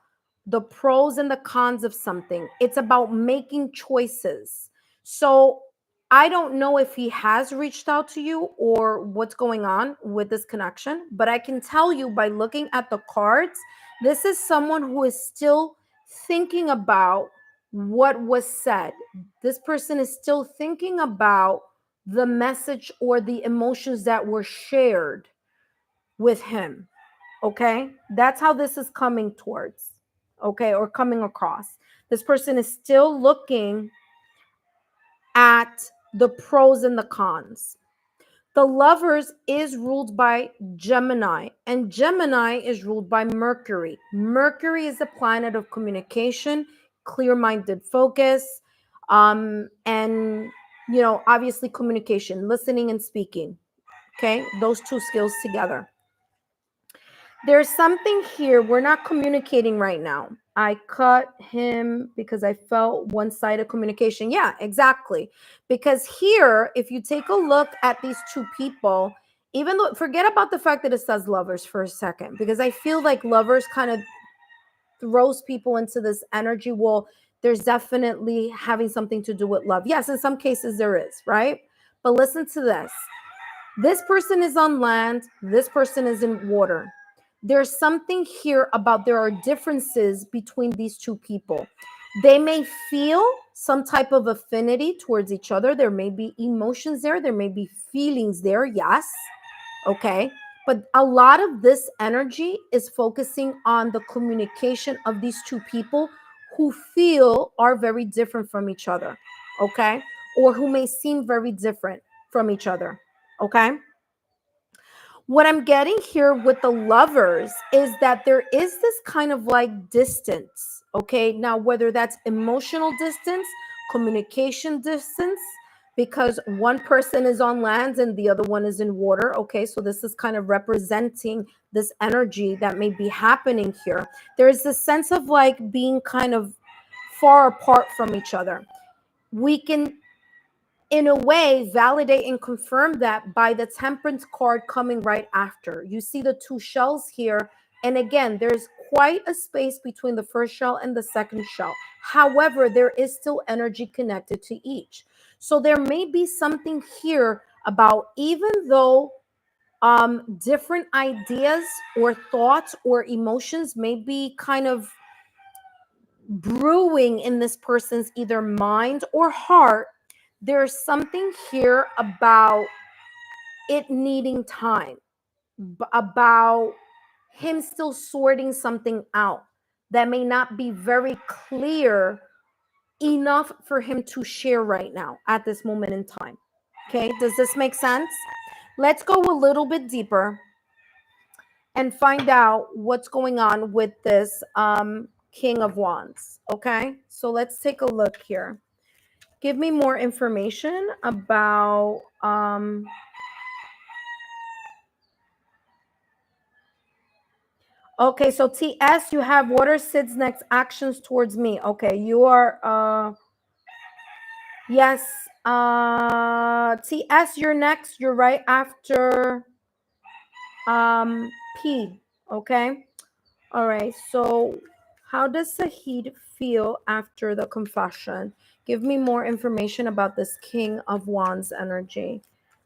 the pros and the cons of something. It's about making choices. So I don't know if he has reached out to you or what's going on with this connection, but I can tell you by looking at the cards, this is someone who is still thinking about what was said. This person is still thinking about the message or the emotions that were shared with him. Okay, that's how this is coming towards, okay, or coming across. This person is still looking at the pros and the cons. The Lovers is ruled by Gemini, and Gemini is ruled by Mercury. Mercury is the planet of communication, clear-minded focus, and obviously communication, listening and speaking. Okay, those two skills together. There's something here. We're not communicating right now. I cut him because I felt one-sided communication. Yeah, exactly. Because here, if you take a look at these two people, even though, forget about the fact that it says Lovers for a second, because I feel like Lovers kind of throws people into this energy. Well, there's definitely having something to do with love. Yes, in some cases there is, right? But listen to this. This person is on land. This person is in water. There's something here about there are differences between these two people. They may feel some type of affinity towards each other. There may be emotions there. There may be feelings there. Yes. Okay. But a lot of this energy is focusing on the communication of these two people who feel are very different from each other. Okay. Or who may seem very different from each other. Okay. What I'm getting here with the Lovers is that there is this kind of like distance. Okay. Now, whether that's emotional distance, communication distance, because one person is on land and the other one is in water. Okay. So this is kind of representing this energy that may be happening here. There's this sense of like being kind of far apart from each other. We can, in a way, validate and confirm that by the Temperance card coming right after. You see the two shells here. And again, there's quite a space between the first shell and the second shell. However, there is still energy connected to each. So there may be something here about, even though different ideas or thoughts or emotions may be kind of brewing in this person's either mind or heart. There's something here about it needing time, about him still sorting something out that may not be very clear enough for him to share right now at this moment in time. Okay, does this make sense? Let's go a little bit deeper and find out what's going on with this King of Wands. Okay, so let's take a look here. Give me more information about okay, so TS, you have water sits next, actions towards me. Okay, you are yes, TS, you're next. You're right after P. Okay. All right. So how does Sahid feel after the confession? Give me more information about this King of Wands energy.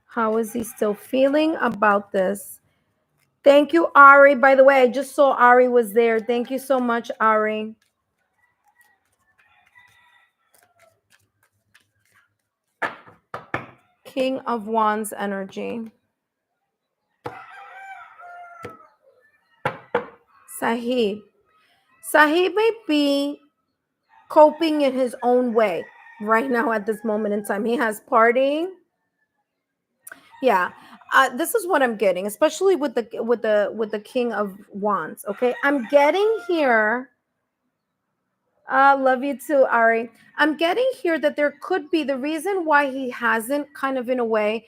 How is he still feeling about this? Thank you, Ari. By the way, I just saw Ari was there. Thank you so much, Ari. King of Wands energy. Sahib. Sahib may be coping in his own way right now at this moment in time. He has partying. Yeah. This is what I'm getting, especially with the King of Wands. Okay. I'm getting here. Love you too, Ari. I'm getting here that there could be the reason why he hasn't kind of in a way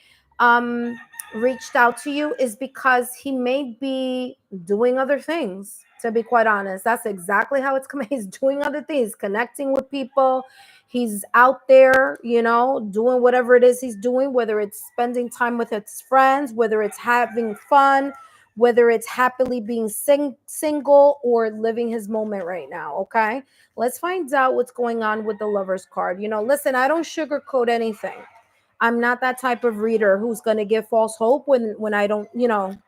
reached out to you is because he may be doing other things, to be quite honest. That's exactly how it's coming. He's doing other things, connecting with people. He's out there, doing whatever it is he's doing, whether it's spending time with his friends, whether it's having fun, whether it's happily being single or living his moment right now. Okay. Let's find out what's going on with the Lover's card. Listen, I don't sugarcoat anything. I'm not that type of reader who's going to give false hope when I don't,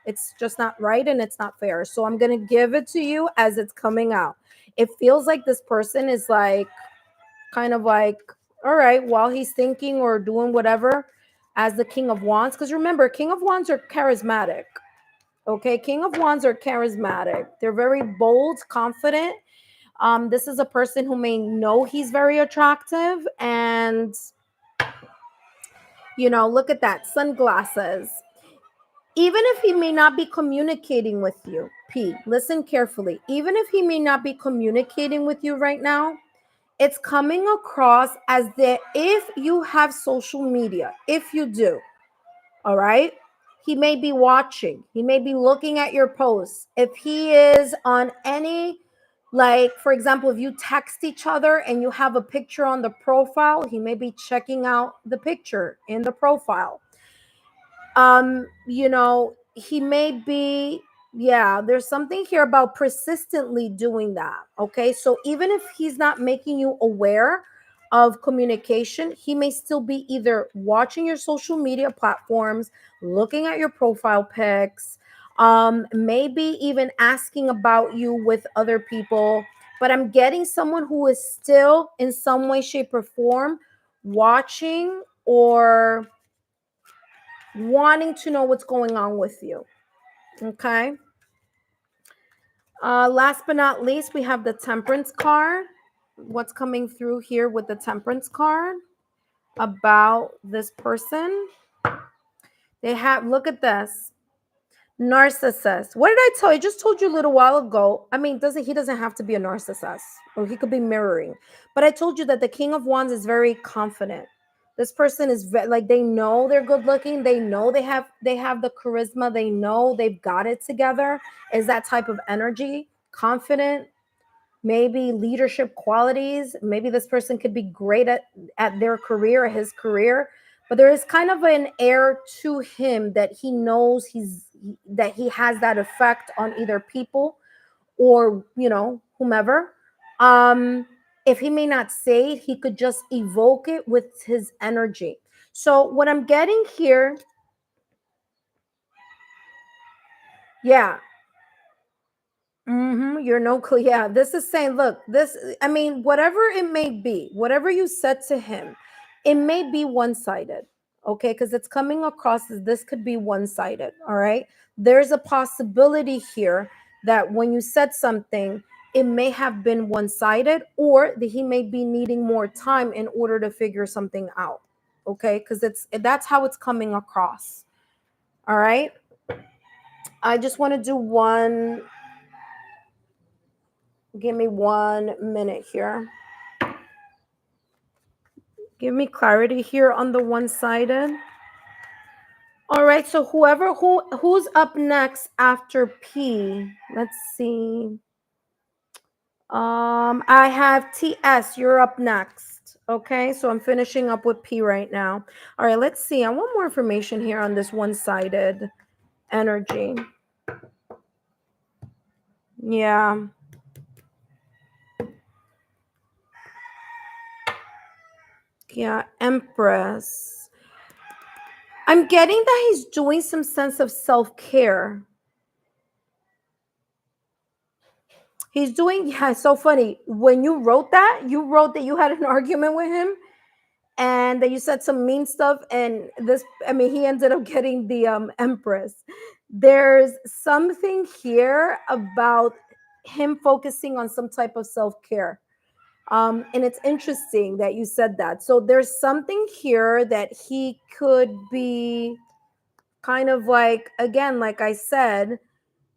it's just not right and it's not fair. So I'm going to give it to you as it's coming out. It feels like this person is like kind of like, all right, while he's thinking or doing whatever as the King of Wands, because remember, King of Wands are charismatic. Okay, King of Wands are charismatic. They're very bold, confident. This is a person who may know he's very attractive, and look at that, sunglasses. Even if he may not be communicating with you, P, listen carefully. Even if he may not be communicating with you right now, it's coming across as that if you have social media, if you do, all right, he may be watching, he may be looking at your posts. If he is on any, like, for example, if you text each other and you have a picture on the profile, he may be checking out the picture in the profile. He may be, yeah, there's something here about persistently doing that. Okay. So even if he's not making you aware of communication, he may still be either watching your social media platforms, looking at your profile pics, maybe even asking about you with other people. But I'm getting someone who is still in some way, shape, or form watching or wanting to know what's going on with you. Okay. Last but not least, we have the Temperance card. What's coming through here with the Temperance card about this person? They have, look at this. Narcissist. What did I tell you? I just told you a little while ago. I mean, he doesn't have to be a narcissist, or he could be mirroring. But I told you that the King of Wands is very confident. This person is like, they know they're good looking. They know they have the charisma. They know they've got it together. Is that type of energy, confident, maybe leadership qualities. Maybe this person could be great at their career, his career. But there is kind of an air to him that he knows that he has that effect on either people or whomever. If he may not say it, he could just evoke it with his energy. So what I'm getting here, yeah. You're no clue. Yeah, this is saying, look, this, I mean, whatever it may be, whatever you said to him, it may be one sided. Okay. Because it's coming across as this could be one sided. All right. There's a possibility here that when you said something, it may have been one sided, or that he may be needing more time in order to figure something out. Okay. Because that's how it's coming across. All right. I just want to do one. Give me 1 minute here. Give me clarity here on the one-sided. All right, so who's up next after P? Let's see. I have TS. You're up next. Okay, so I'm finishing up with P right now. All right, let's see. I want more information here on this one-sided energy. Yeah. Yeah, Empress. I'm getting that he's doing some sense of self-care. He's doing, yeah, it's so funny. When you wrote that you had an argument with him and that you said some mean stuff. And this, I mean, he ended up getting the Empress. There's something here about him focusing on some type of self-care. And it's interesting that you said that. So there's something here that he could be kind of like, again, like I said,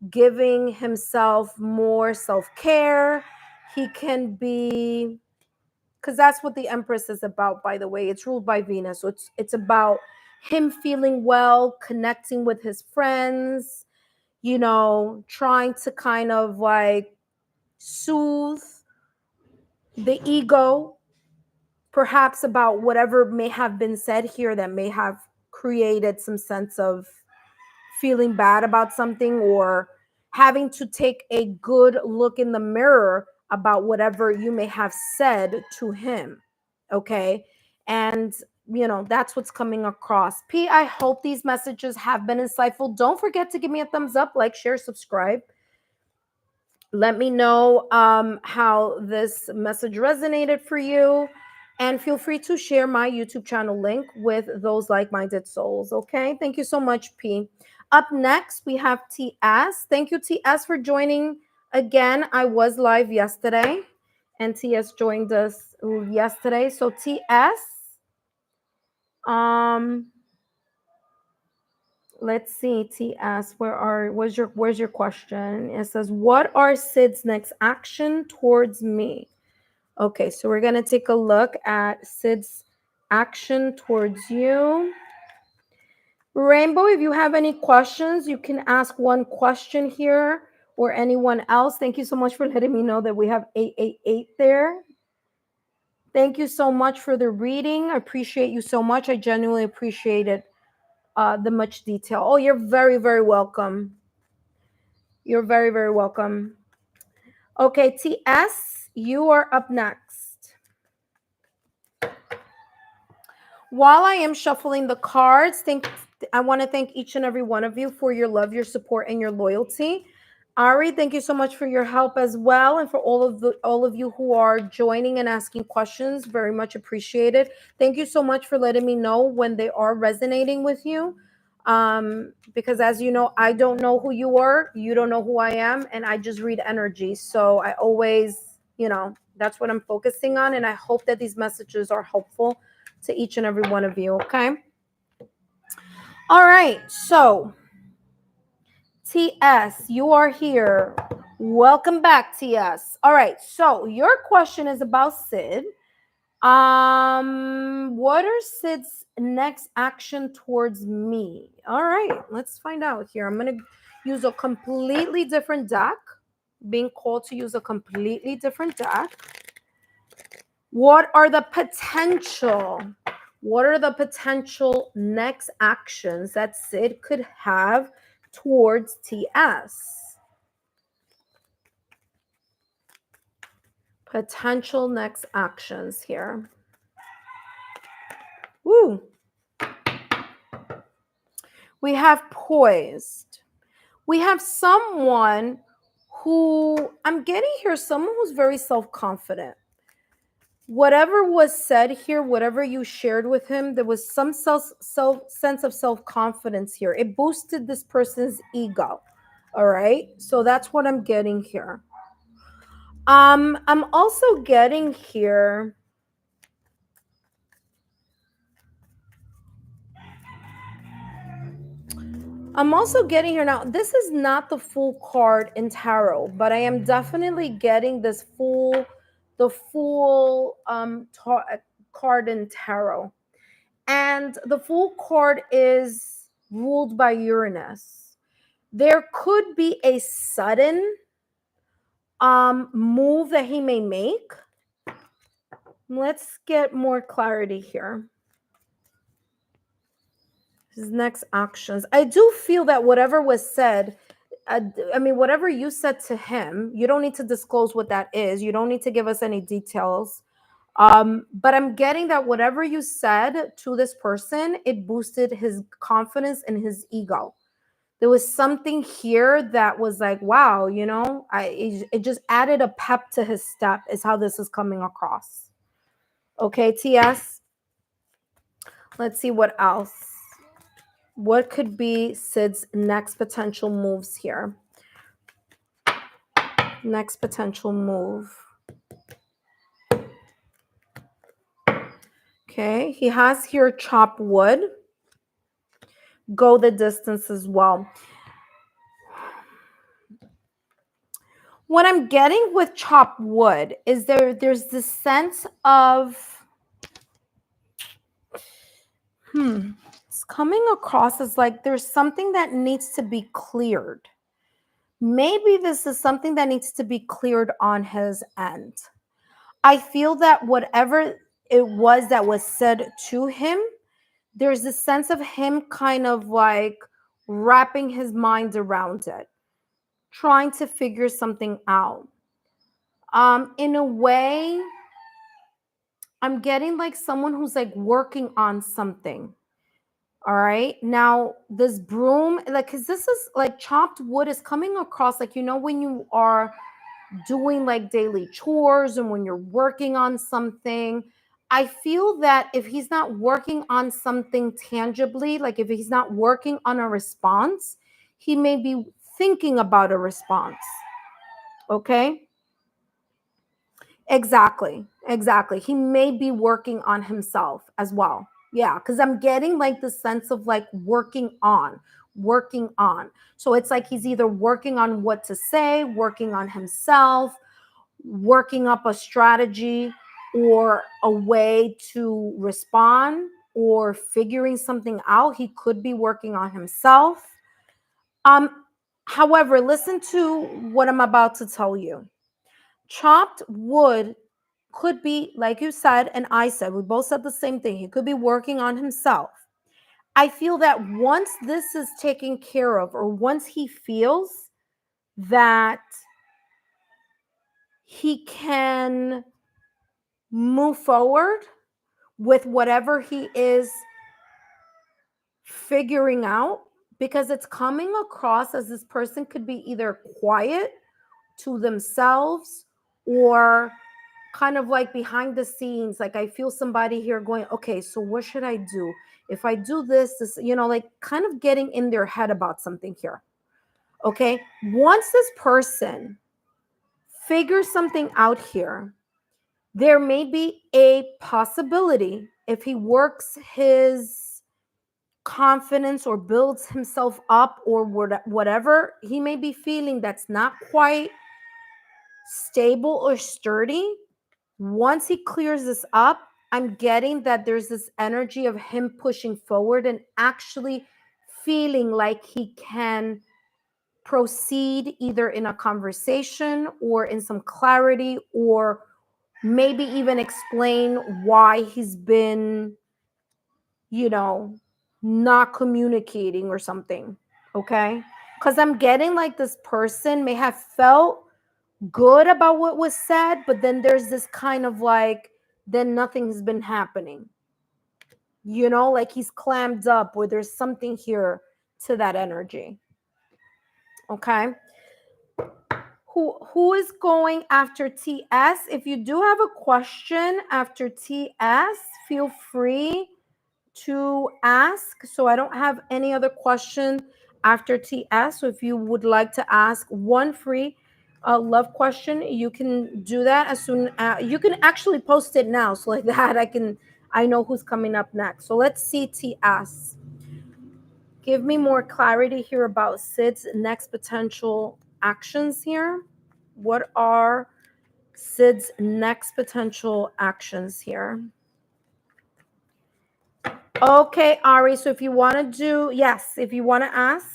giving himself more self-care. He can be, because that's what the Empress is about, by the way. It's ruled by Venus. So it's about him feeling well, connecting with his friends, trying to kind of like soothe the ego, perhaps about whatever may have been said here that may have created some sense of feeling bad about something, or having to take a good look in the mirror about whatever you may have said to him. Okay. And, that's what's coming across. P, I hope these messages have been insightful. Don't forget to give me a thumbs up, like, share, subscribe. Let me know how this message resonated for you. And feel free to share my YouTube channel link with those like-minded souls. Okay. Thank you so much, P. Up next, we have TS. Thank you, TS, for joining again. I was live yesterday, and TS joined us yesterday. So TS, let's see, TS, where's your question? It says, what are Sid's next action towards me? Okay, so we're gonna take a look at Sid's action towards you. Rainbow, if you have any questions, you can ask one question here, or anyone else. Thank you so much for letting me know that we have 888 there. Thank you so much for the reading. I appreciate you so much. I genuinely appreciate it, the much detail. Oh, you're very, very welcome. You're very, very welcome. Okay, TS, you are up next. While I am shuffling the cards, I want to thank each and every one of you for your love, your support, and your loyalty. Ari, thank you so much for your help as well, and for all of you who are joining and asking questions. Very much appreciated. Thank you so much for letting me know when they are resonating with you. Because as you know, I don't know who you are, you don't know who I am, and I just read energy. So I always, that's what I'm focusing on, and I hope that these messages are helpful to each and every one of you. Okay. All right. So TS, you are here. Welcome back, TS. All right. So your question is about Sid. What are Sid's next action towards me? All right. Let's find out here. I'm going to use a completely different deck. Being called to use a completely different deck. What are the potential next actions that Sid could have towards TS? Potential next actions here. Woo. We have poised. We have someone who I'm getting here, someone who's very self-confident. Whatever was said here, whatever you shared with him, there was some sense of self-confidence here. It boosted this person's ego. All right. So that's what I'm getting here. I'm also getting here. I'm also getting here now. This is not the full card in tarot, but I am definitely getting the full card in tarot. And the full card is ruled by Uranus. There could be a sudden move that he may make. Let's get more clarity here. His next actions. I do feel that whatever was said, whatever you said to him, you don't need to disclose what that is. You don't need to give us any details. But I'm getting that whatever you said to this person, it boosted his confidence and his ego. There was something here that was like, wow, it just added a pep to his step, is how this is coming across. Okay, TS. Let's see what else. What could be Sid's next potential moves here? Next potential move. Okay, he has here chop wood. Go the distance as well. What I'm getting with chop wood is there's this sense of it's coming across as like there's something that needs to be cleared. Maybe this is something that needs to be cleared on his end. I feel that whatever it was that was said to him, there's this sense of him kind of like wrapping his mind around it, trying to figure something out. In a way, I'm getting like someone who's like working on something. All right. Now, this broom, like, because this is like chopped wood is coming across like, when you are doing like daily chores and when you're working on something, I feel that if he's not working on something tangibly, like if he's not working on a response, he may be thinking about a response. Okay. Exactly. He may be working on himself as well. Yeah, because I'm getting like the sense of like working on. So it's like he's either working on what to say, working on himself, working up a strategy or a way to respond or figuring something out. He could be working on himself. However, listen to what I'm about to tell you. Chopped wood could be, like you said, and I said, we both said the same thing. He could be working on himself. I feel that once this is taken care of, or once he feels that he can move forward with whatever he is figuring out, because it's coming across as this person could be either quiet to themselves or kind of like behind the scenes. Like I feel somebody here going, okay, so what should I do? If I do this, like kind of getting in their head about something here. Okay. Once this person figures something out here, there may be a possibility if he works his confidence or builds himself up or whatever he may be feeling that's not quite stable or sturdy. Once he clears this up, I'm getting that there's this energy of him pushing forward and actually feeling like he can proceed either in a conversation or in some clarity, or maybe even explain why he's been, not communicating or something. Okay. Because I'm getting like this person may have felt good about what was said, but then there's this kind of like, then nothing's been happening. Like he's clammed up, or there's something here to that energy. Okay. Who is going after TS? If you do have a question after TS, feel free to ask. So I don't have any other question after TS. So if you would like to ask one free love question, you can do that as soon as you can actually post it now. So like that, I know who's coming up next. So let's see TS. Give me more clarity here about Sid's next potential actions here. What are Sid's next potential actions here? Okay, Ari, so if you want to do, yes, if you want to ask.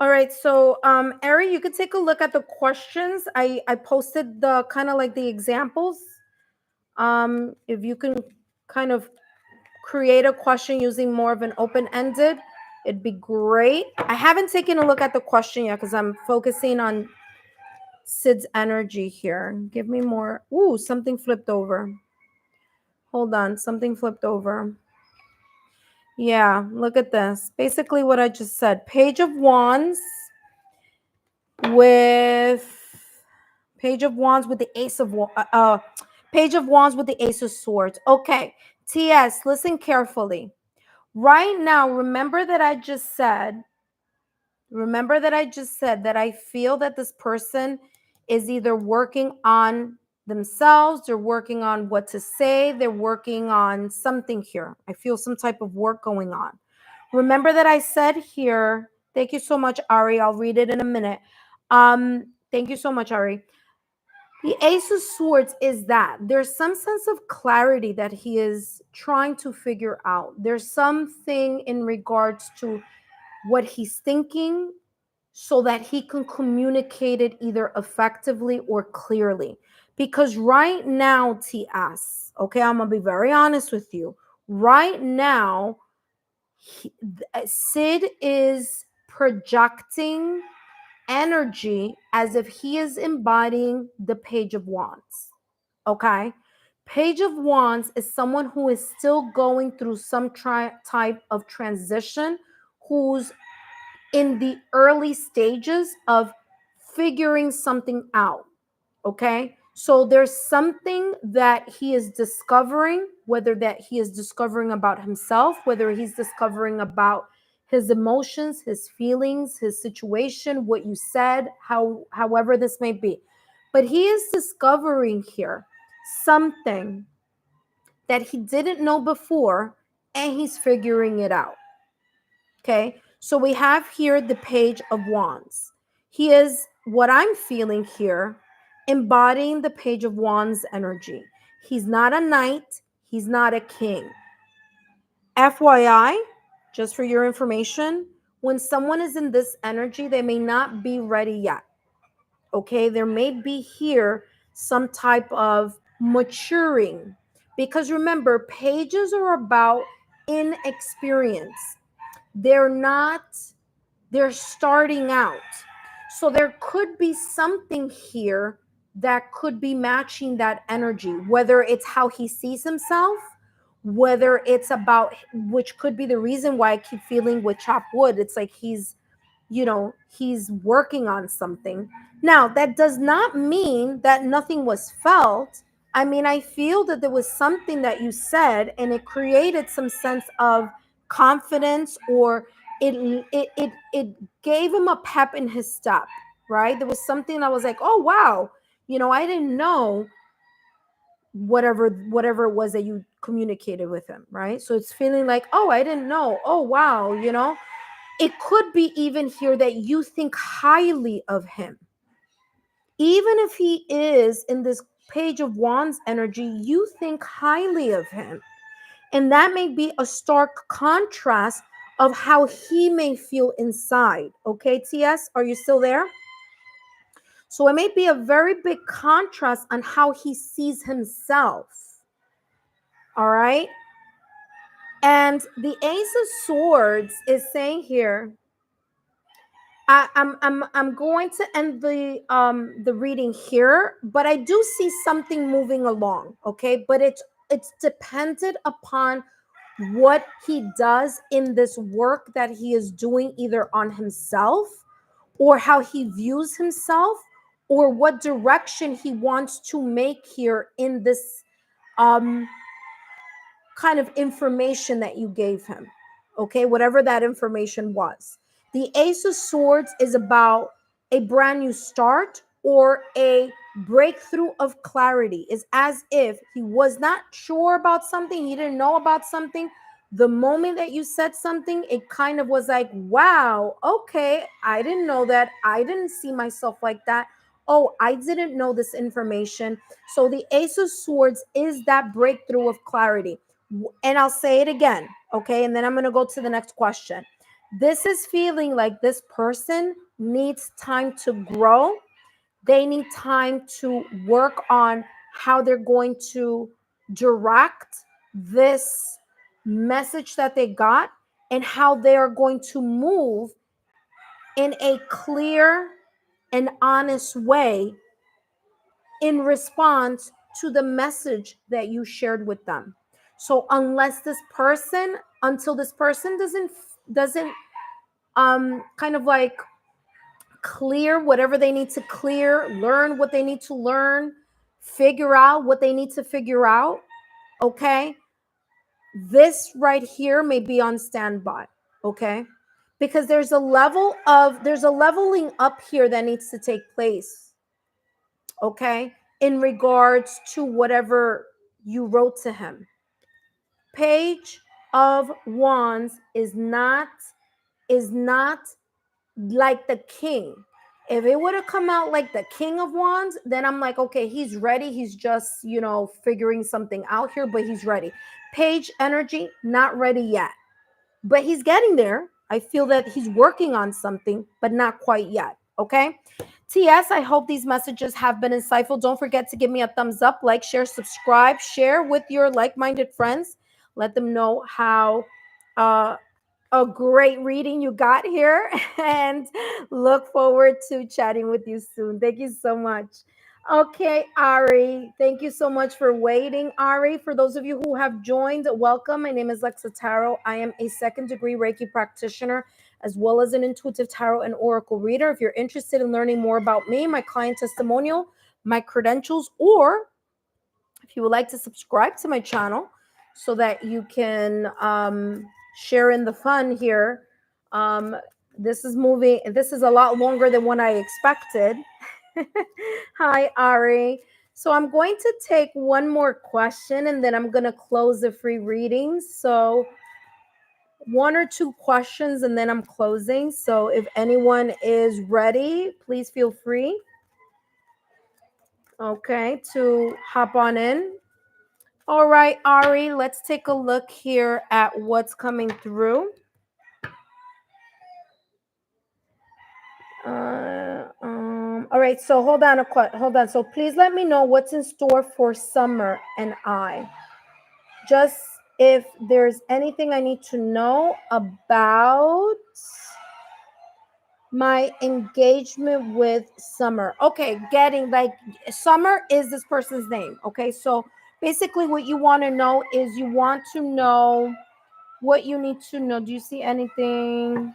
All right, so Ari, you could take a look at the questions. I posted the kind of like the examples. If you can kind of create a question using more of an open-ended, it'd be great. I haven't taken a look at the question yet because I'm focusing on Sid's energy here. Give me more. Ooh, something flipped over. Hold on, something flipped over. Yeah, look at this. Basically what I just said. Page of Wands with the Ace of Page of Wands with the Ace of Swords. Okay, TS, listen carefully. Right now, remember that I just said that I feel that this person is either working on themselves, they're working on what to say, they're working on something here. I feel some type of work going on. Remember that I said here, thank you so much, Ari. I'll read it in a minute. Thank you so much, Ari. The Ace of Swords is that there's some sense of clarity that he is trying to figure out. There's something in regards to what he's thinking so that he can communicate it either effectively or clearly. Because right now, TS, okay, I'm going to be very honest with you. Right now, Sid is projecting energy as if he is embodying the Page of Wands. Okay? Page of Wands is someone who is still going through some type of transition, who's in the early stages of figuring something out. Okay? So there's something that he is discovering, whether that he is discovering about himself, whether he's discovering about his emotions, his feelings, his situation, what you said, however this may be. But he is discovering here something that he didn't know before, and he's figuring it out. Okay? So we have here the Page of Wands. He is, what I'm feeling here, embodying the Page of Wands energy. He's not a knight. He's not a king. FYI, just for your information, when someone is in this energy, they may not be ready yet. Okay, there may be here some type of maturing. Because remember, pages are about inexperience. They're starting out. So there could be something here that could be matching that energy, whether it's how he sees himself, whether it's about, which could be the reason why I keep feeling with chopped wood. It's like he's working on something. Now, that does not mean that nothing was felt. I mean, I feel that there was something that you said and it created some sense of confidence, or it gave him a pep in his step, right? There was something that was like, oh wow, I didn't know whatever it was that you communicated with him, right? So it's feeling like, oh, I didn't know. Oh wow, it could be even here that you think highly of him. Even if he is in this Page of Wands energy, you think highly of him. And that may be a stark contrast of how he may feel inside. Okay, TS, are you still there? So it may be a very big contrast on how he sees himself. All right. And the Ace of Swords is saying here, I'm going to end the reading here, but I do see something moving along, okay? But it's dependent upon what he does in this work that he is doing, either on himself or how he views himself, or what direction he wants to make here in this um, kind of information that you gave him. Okay, whatever that information was. The Ace of Swords is about a brand new start or a breakthrough of clarity. It's as if he was not sure about something, he didn't know about something. The moment that you said something, it kind of was like, wow, okay, I didn't know that. I didn't see myself like that. Oh, I didn't know this information. So the Ace of Swords is that breakthrough of clarity. And I'll say it again, okay? And then I'm going to go to the next question. This is feeling like this person needs time to grow. They need time to work on how they're going to direct this message that they got and how they are going to move in a clear and honest way in response to the message that you shared with them. So until this person doesn't kind of like clear whatever they need to clear, learn what they need to learn, figure out what they need to figure out, okay? This right here may be on standby, okay? Because there's a leveling up here that needs to take place, okay, in regards to whatever you wrote to him. Page of Wands is not like the King. If it would have come out like the King of Wands, then I'm like, okay, he's ready. He's just, figuring something out here, but he's ready. Page energy, not ready yet, but he's getting there. I feel that he's working on something, but not quite yet. Okay. TS, I hope these messages have been insightful. Don't forget to give me a thumbs up, like, share, subscribe, share with your like-minded friends. Let them know how a great reading you got here, and look forward to chatting with you soon. Thank you so much. Okay, Ari, thank you so much for waiting. Ari, for those of you who have joined, welcome. My name is Lexa Tarot. I am a second-degree Reiki practitioner, as well as an intuitive tarot and oracle reader. If you're interested in learning more about me, my client testimonial, my credentials, or if you would like to subscribe to my channel so that you can share in the fun here. This is a lot longer than what I expected. Hi, Ari. So I'm going to take one more question and then I'm going to close the free readings. So one or two questions and then I'm closing. So if anyone is ready, please feel free, okay, to hop on in. All right, Ari, let's take a look here at what's coming through. All right, so hold on. So please let me know what's in store for Summer and I. Just if there's anything I need to know about my engagement with Summer. Okay, getting like Summer is this person's name. Okay, so basically what you want to know is you want to know what you need to know. Do you see anything?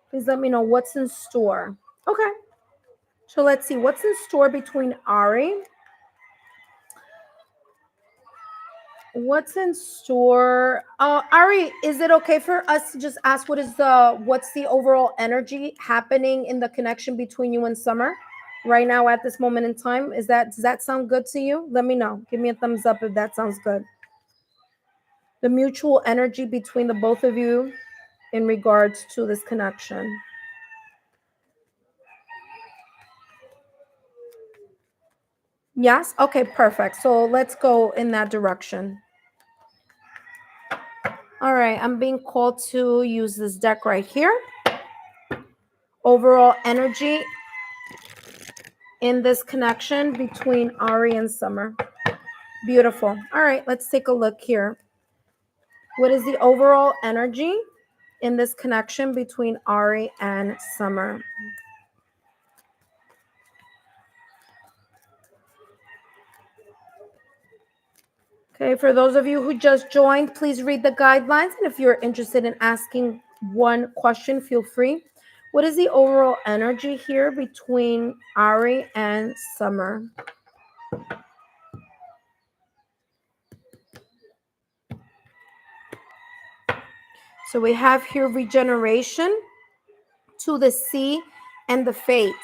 Please let me know what's in store. Okay. So let's see what's in store between Ari. What's in store? Ari, is it okay for us to just ask what's the overall energy happening in the connection between you and Summer right now at this moment in time? Does that sound good to you? Let me know. Give me a thumbs up if that sounds good. The mutual energy between the both of you in regards to this connection. Yes? Okay, perfect. So let's go in that direction. All right, I'm being called to use this deck right here. Overall energy in this connection between Ari and Summer. Beautiful. All right, let's take a look here. What is the overall energy in this connection between Ari and Summer? Okay, for those of you who just joined, please read the guidelines. And if you're interested in asking one question, feel free. What is the overall energy here between Ari and Summer? So we have here regeneration, to the sea, and the fates.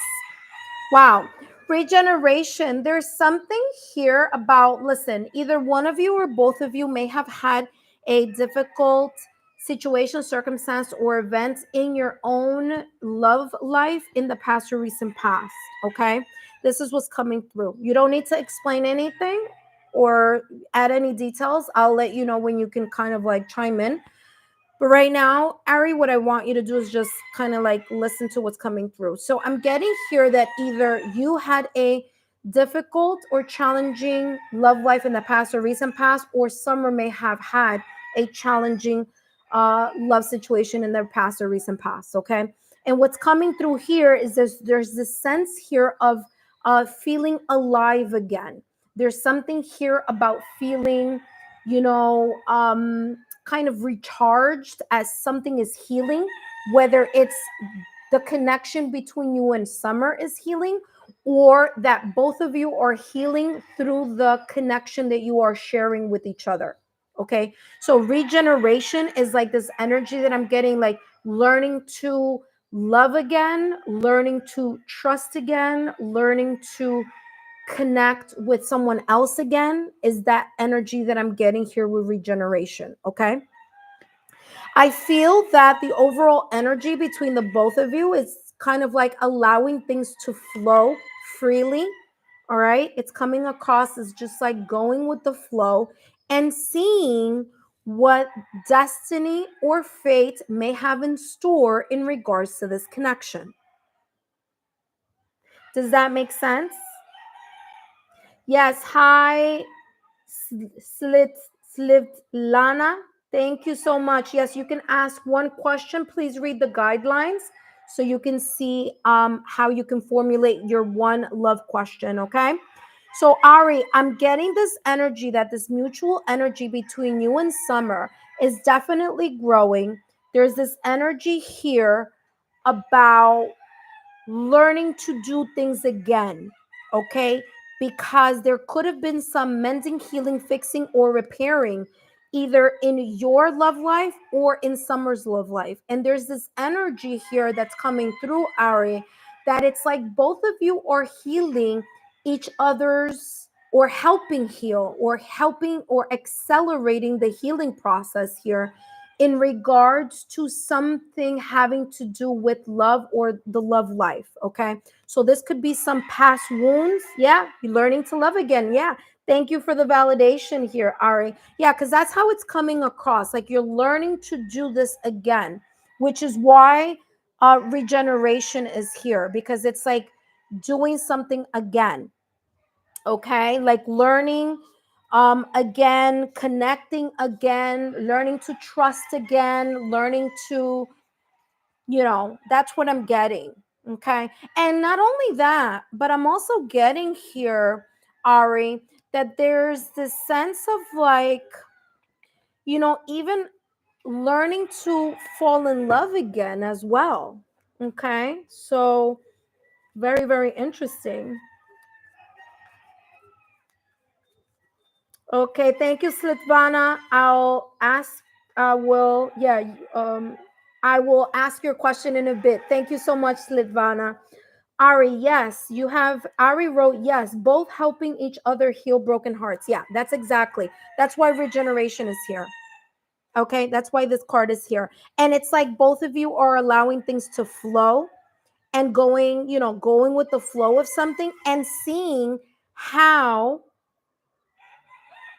Wow. Regeneration. There's something here about, listen, either one of you or both of you may have had a difficult situation, circumstance, or event in your own love life in the past or recent past. Okay. This is what's coming through. You don't need to explain anything or add any details. I'll let you know when you can kind of like chime in. But right now, Ari, what I want you to do is just kind of like listen to what's coming through. So I'm getting here that either you had a difficult or challenging love life in the past or recent past, or Summer may have had a challenging love situation in their past or recent past. Okay. And what's coming through here is there's this sense here of feeling alive again. There's something here about feeling, you know, kind of recharged as something is healing, whether it's the connection between you and Summer is healing, or that both of you are healing through the connection that you are sharing with each other. Okay. So regeneration is like this energy that I'm getting, like learning to love again, learning to trust again, learning to connect with someone else again, is that energy that I'm getting here with regeneration. Okay. I feel that the overall energy between the both of you is kind of like allowing things to flow freely. All right. It's coming across as just like going with the flow and seeing what destiny or fate may have in store in regards to this connection. Does that make sense? Yes. Hi, Slitlana. Thank you so much. Yes, you can ask one question. Please read the guidelines so you can see how you can formulate your one love question. Okay. So, Ari, I'm getting this energy that this mutual energy between you and Summer is definitely growing. There's this energy here about learning to do things again. Okay. Because there could have been some mending, healing, fixing, or repairing either in your love life or in Summer's love life. And there's this energy here that's coming through, Ari, that it's like both of you are healing each other's, or helping heal, or helping or accelerating the healing process here in regards to something having to do with love or the love life. Okay. So this could be some past wounds. Yeah. You're learning to love again. Yeah. Thank you for the validation here, Ari. Yeah. Because that's how it's coming across. Like you're learning to do this again, which is why regeneration is here, because it's like doing something again. Okay. Like learning again, connecting again, learning to trust again, learning to, that's what I'm getting. Okay. And not only that, but I'm also getting here, Ari, that there's this sense of like, even learning to fall in love again as well. Okay. So very, very interesting. Okay, thank you, Slitvana. I will ask your question in a bit. Thank you so much, Slitvana. Ari, yes, Ari wrote, yes, both helping each other heal broken hearts. Yeah, that's why regeneration is here. Okay, that's why this card is here. And it's like both of you are allowing things to flow and going with the flow of something and seeing how.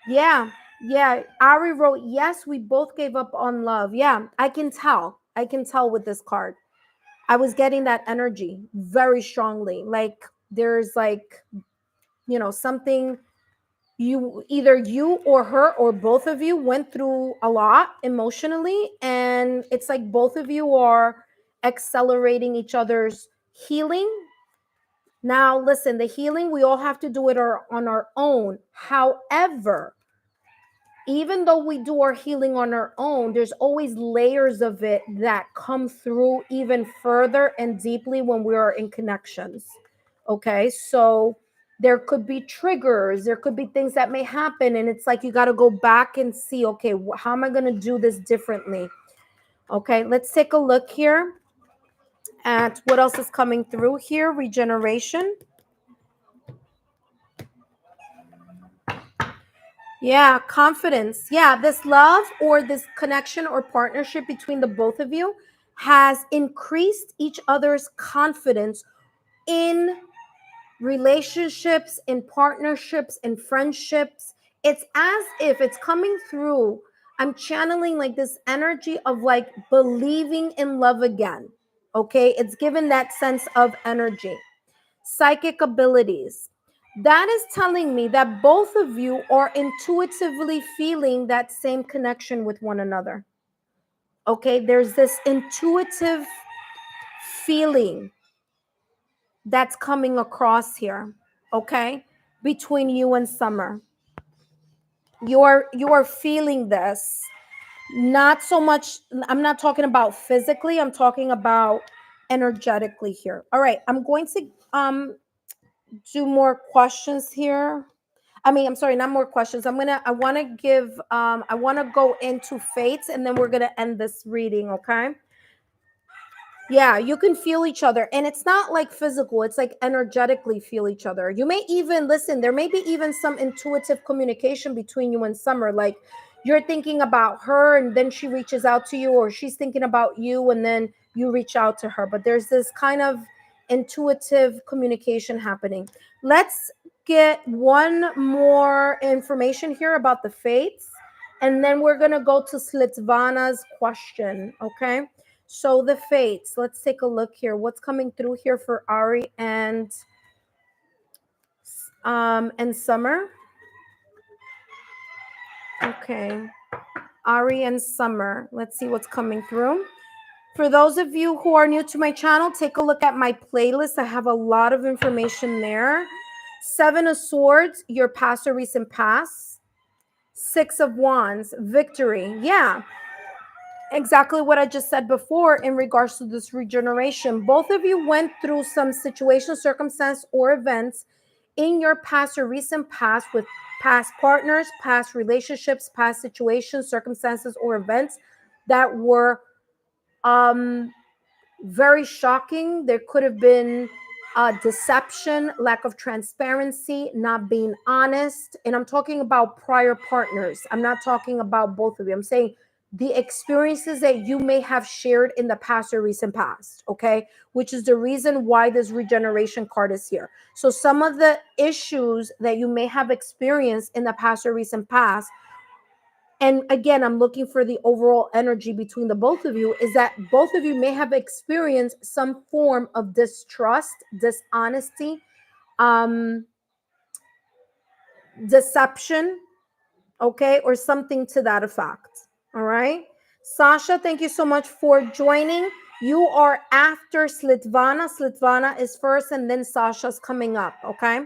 Yeah, yeah. Ari wrote, yes, we both gave up on love. Yeah, I can tell. I can tell with this card. I was getting that energy very strongly. Like there's like, something either you or her or both of you went through a lot emotionally. And it's like both of you are accelerating each other's healing. Now, listen, the healing, we all have to do it on our own. However, even though we do our healing on our own, there's always layers of it that come through even further and deeply when we are in connections. Okay, so there could be triggers, there could be things that may happen, and it's like you got to go back and see, okay, how am I going to do this differently? Okay, let's take a look here at what else is coming through here. Regeneration. Yeah, confidence. Yeah, this love or this connection or partnership between the both of you has increased each other's confidence in relationships, in partnerships, in friendships. It's as if it's coming through. I'm channeling like this energy of like believing in love again. Okay, it's given that sense of energy. Psychic abilities. That is telling me that both of you are intuitively feeling that same connection with one another. Okay, there's this intuitive feeling that's coming across here, okay, between you and Summer. You are feeling this. Not so much, I'm not talking about physically, I'm talking about energetically here. All right, I'm going to do more questions here. I'm sorry, not more questions. I want to give I want to go into fates and then we're going to end this reading, okay? Yeah, you can feel each other and it's not like physical, it's like energetically feel each other. You may even listen, there may be even some intuitive communication between you and Summer, like you're thinking about her and then she reaches out to you, or she's thinking about you and then you reach out to her. But there's this kind of intuitive communication happening. Let's get one more information here about the fates and then we're going to go to Slitvana's question, okay? So the fates, let's take a look here. What's coming through here for Ari and Summer? Okay. Ari and Summer. Let's see what's coming through. For those of you who are new to my channel, take a look at my playlist. I have a lot of information there. 7 of Swords, your past or recent past. 6 of Wands, victory. Yeah. Exactly what I just said before in regards to this regeneration. Both of you went through some situation, circumstance, or events in your past or recent past with past partners, past relationships, past situations, circumstances, or events that were very shocking. There could have been deception, lack of transparency, not being honest. And I'm talking about prior partners. I'm not talking about both of you. I'm saying the experiences that you may have shared in the past or recent past, okay? Which is the reason why this regeneration card is here. So some of the issues that you may have experienced in the past or recent past, and again, I'm looking for the overall energy between the both of you, is that both of you may have experienced some form of distrust, dishonesty, deception, okay, or something to that effect. All right. Sasha, thank you so much for joining. You are after Slitvana. Slitvana is first and then Sasha's coming up, okay?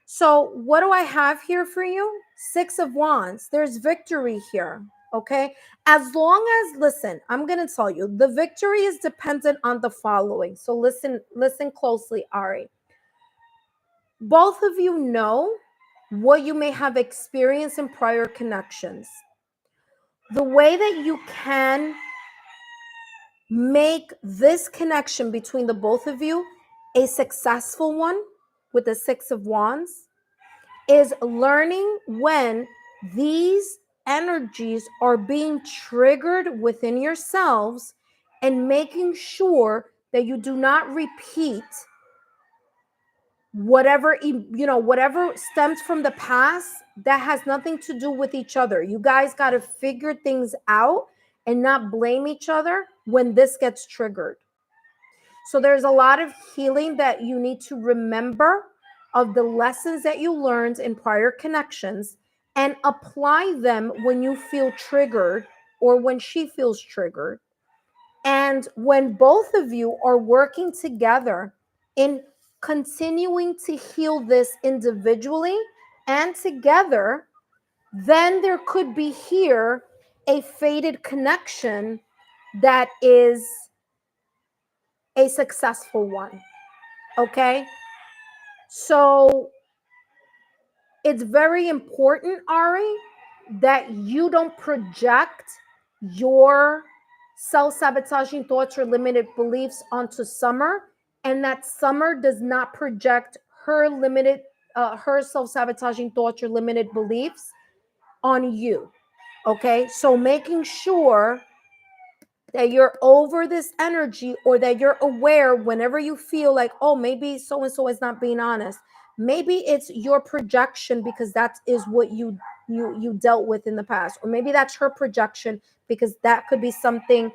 So what do I have here for you? 6 of Wands. There's victory here, okay? As long as, listen, I'm going to tell you, the victory is dependent on the following. So listen closely, Ari. Both of you know what you may have experienced in prior connections. The way that you can make this connection between the both of you a successful one with the 6 of Wands is learning when these energies are being triggered within yourselves and making sure that you do not repeat whatever stems from the past that has nothing to do with each other. You guys got to figure things out and not blame each other when this gets triggered. So there's a lot of healing that you need to remember of the lessons that you learned in prior connections and apply them when you feel triggered or when she feels triggered. And when both of you are working together in continuing to heal this individually and together, then there could be here a fated connection that is a successful one. Okay? So it's very important, Ari, that you don't project your self-sabotaging thoughts or limited beliefs onto Summer, and that Summer does not project her self-sabotaging thoughts or limited beliefs on you. Okay, so making sure that you're over this energy, or that you're aware whenever you feel like, oh, maybe so and so is not being honest. Maybe it's your projection, because that is what you dealt with in the past, or maybe that's her projection, because that could be something,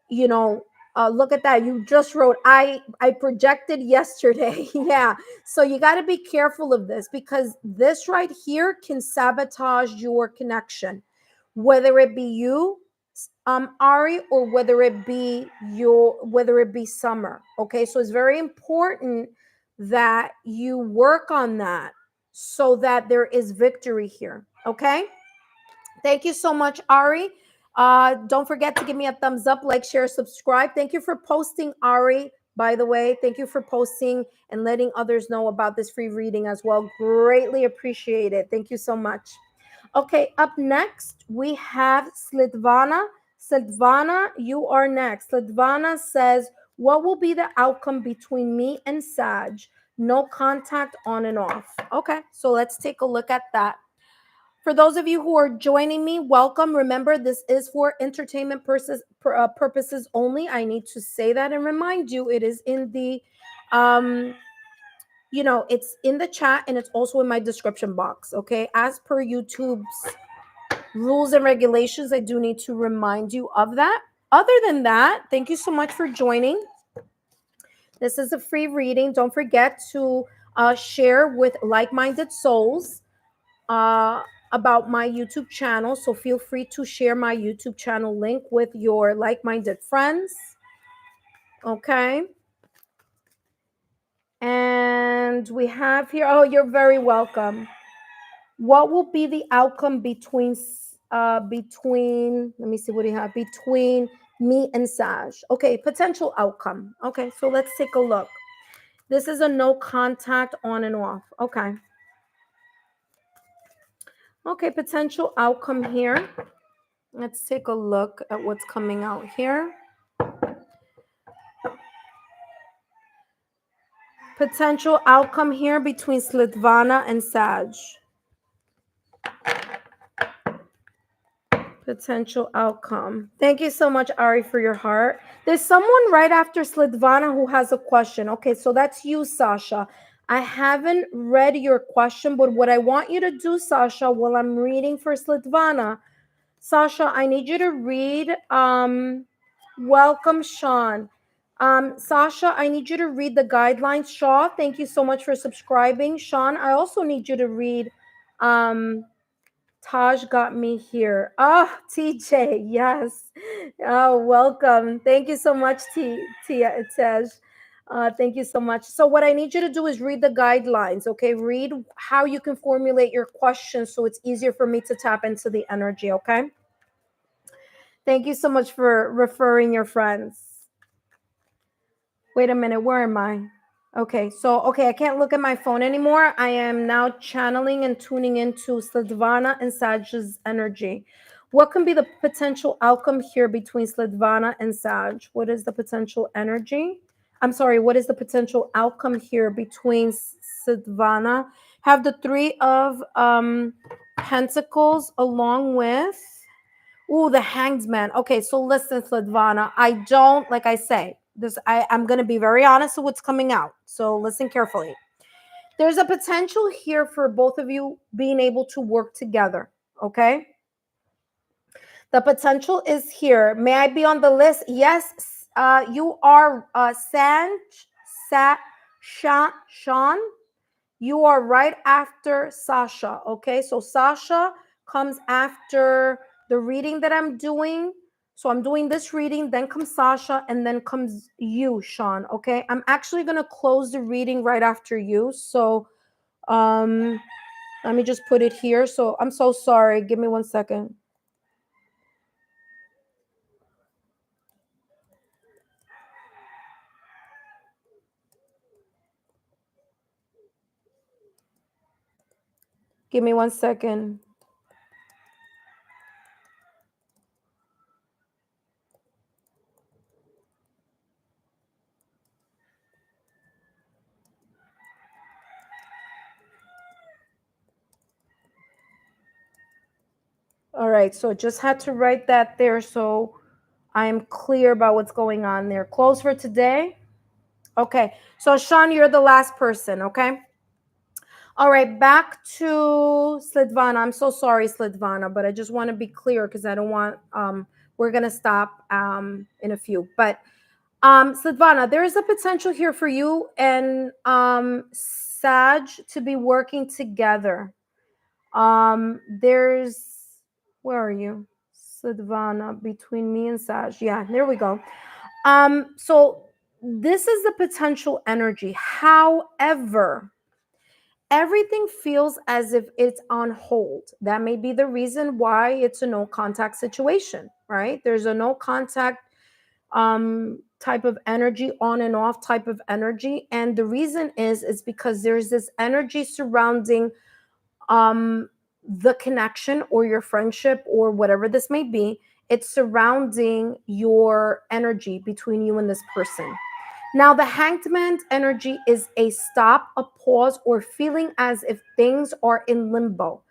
you know. Look at that, you just wrote, I projected yesterday. Yeah, so you got to be careful of this, because this right here can sabotage your connection, whether it be you, Ari, or whether it be Summer. Okay, so it's very important that you work on that, so that there is victory here. Okay, thank you so much, Ari. Don't forget to give me a thumbs up, like, share, subscribe. Thank you for posting, Ari. By the way, thank you for posting and letting others know about this free reading as well. Greatly appreciate it. Thank you so much. Okay, up next, we have Slitvana. Slitvana, you are next. Slitvana says, what will be the outcome between me and Sag? No contact, on and off. Okay, so let's take a look at that. For those of you who are joining me, welcome. Remember, this is for entertainment purposes only. I need to say that and remind you, it is in the it's in the chat, and it's also in my description box. Okay, as per YouTube's rules and regulations, I do need to remind you of that. Other than that, thank you so much for joining. This is a free reading. Don't forget to share with like-minded souls about my YouTube channel. So feel free to share my YouTube channel link with your like-minded friends. Okay. And we have here, oh, you're very welcome. What will be the outcome between let me see, what do you have? Between me and Sag. Okay, potential outcome. Okay, so let's take a look. This is a no contact, on and off. Okay. Okay, potential outcome here. Let's take a look at what's coming out here. Potential outcome here between Slitvana and Sag. Potential outcome. Thank you so much, Ari, for your heart. There's someone right after Slitvana who has a question. Okay, so that's you, Sasha. I haven't read your question, but what I want you to do, Sasha, while I'm reading for Slitvana, Sasha, I need you to read. Welcome, Sean. Sasha, I need you to read the guidelines. Shaw, thank you so much for subscribing. Sean, I also need you to read. Taj got me here. Oh, TJ, yes. Oh, welcome. Thank you so much, Tej. Thank you so much. So what I need you to do is read the guidelines, okay? Read how you can formulate your questions so it's easier for me to tap into the energy, okay? Thank you so much for referring your friends. Wait a minute, where am I? Okay, I can't look at my phone anymore. I am now channeling and tuning into Slitvana and Sag's energy. What can be the potential outcome here between Slitvana and Sag? What is the potential energy? I'm sorry, what is the potential outcome here between Slitvana? Have the Three of Pentacles along with, the Hanged Man. Okay, so listen, Slitvana, I don't, like I say, I'm going to be very honest with what's coming out. So listen carefully. There's a potential here for both of you being able to work together. Okay. The potential is here. May I be on the list? Yes. You are Sean. You are right after Sasha. Okay. So Sasha comes after the reading that I'm doing. So I'm doing this reading, then comes Sasha, and then comes you, Sean. Okay. I'm actually going to close the reading right after you. So, Let me just put it here. So I'm so sorry. Give me 1 second. Give me 1 second. All right, so just had to write that there so I'm clear about what's going on there. Close for today. Okay, so Sean, you're the last person, okay? All right, back to Slitvana. I'm so sorry, Slitvana, but I just want to be clear because I don't want, we're going to stop in a few. But Slitvana, there is a potential here for you and Sag to be working together. There's, where are you? Slitvana, between me and Sag. Yeah, there we go. So this is the potential energy. However, everything feels as if it's on hold. That may be the reason why it's a no contact situation, right? There's a no contact type of energy, on and off type of energy. And the reason is because there's this energy surrounding the connection or your friendship or whatever this may be. It's surrounding your energy between you and this person. Now, the Hanged Man energy is a stop, a pause, or feeling as if things are in limbo.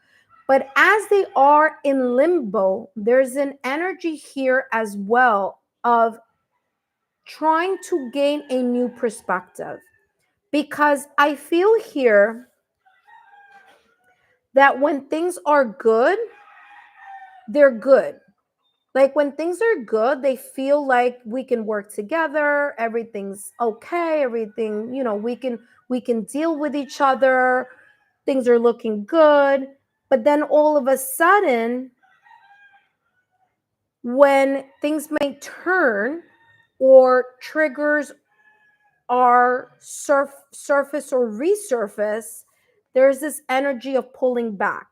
But as they are in limbo, there's an energy here as well of trying to gain a new perspective. Because I feel here that when things are good, they're good. Like when things are good, they feel like we can work together, everything's okay, everything, we can deal with each other, things are looking good. But then all of a sudden, when things may turn or triggers are surface or resurface, there's this energy of pulling back.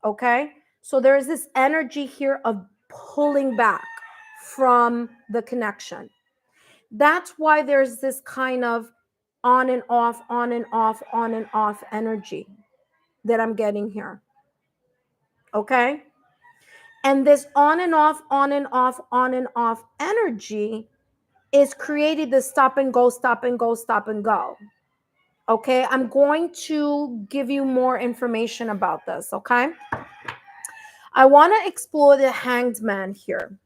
Okay, so there's this energy here of pulling back from the connection. That's why there's this kind of on and off, on and off, on and off energy that I'm getting here. Okay, and this on and off, on and off, on and off energy is creating the stop and go, stop and go, stop and go. Okay, I'm going to give you more information about this. Okay, I want to explore the Hanged Man here.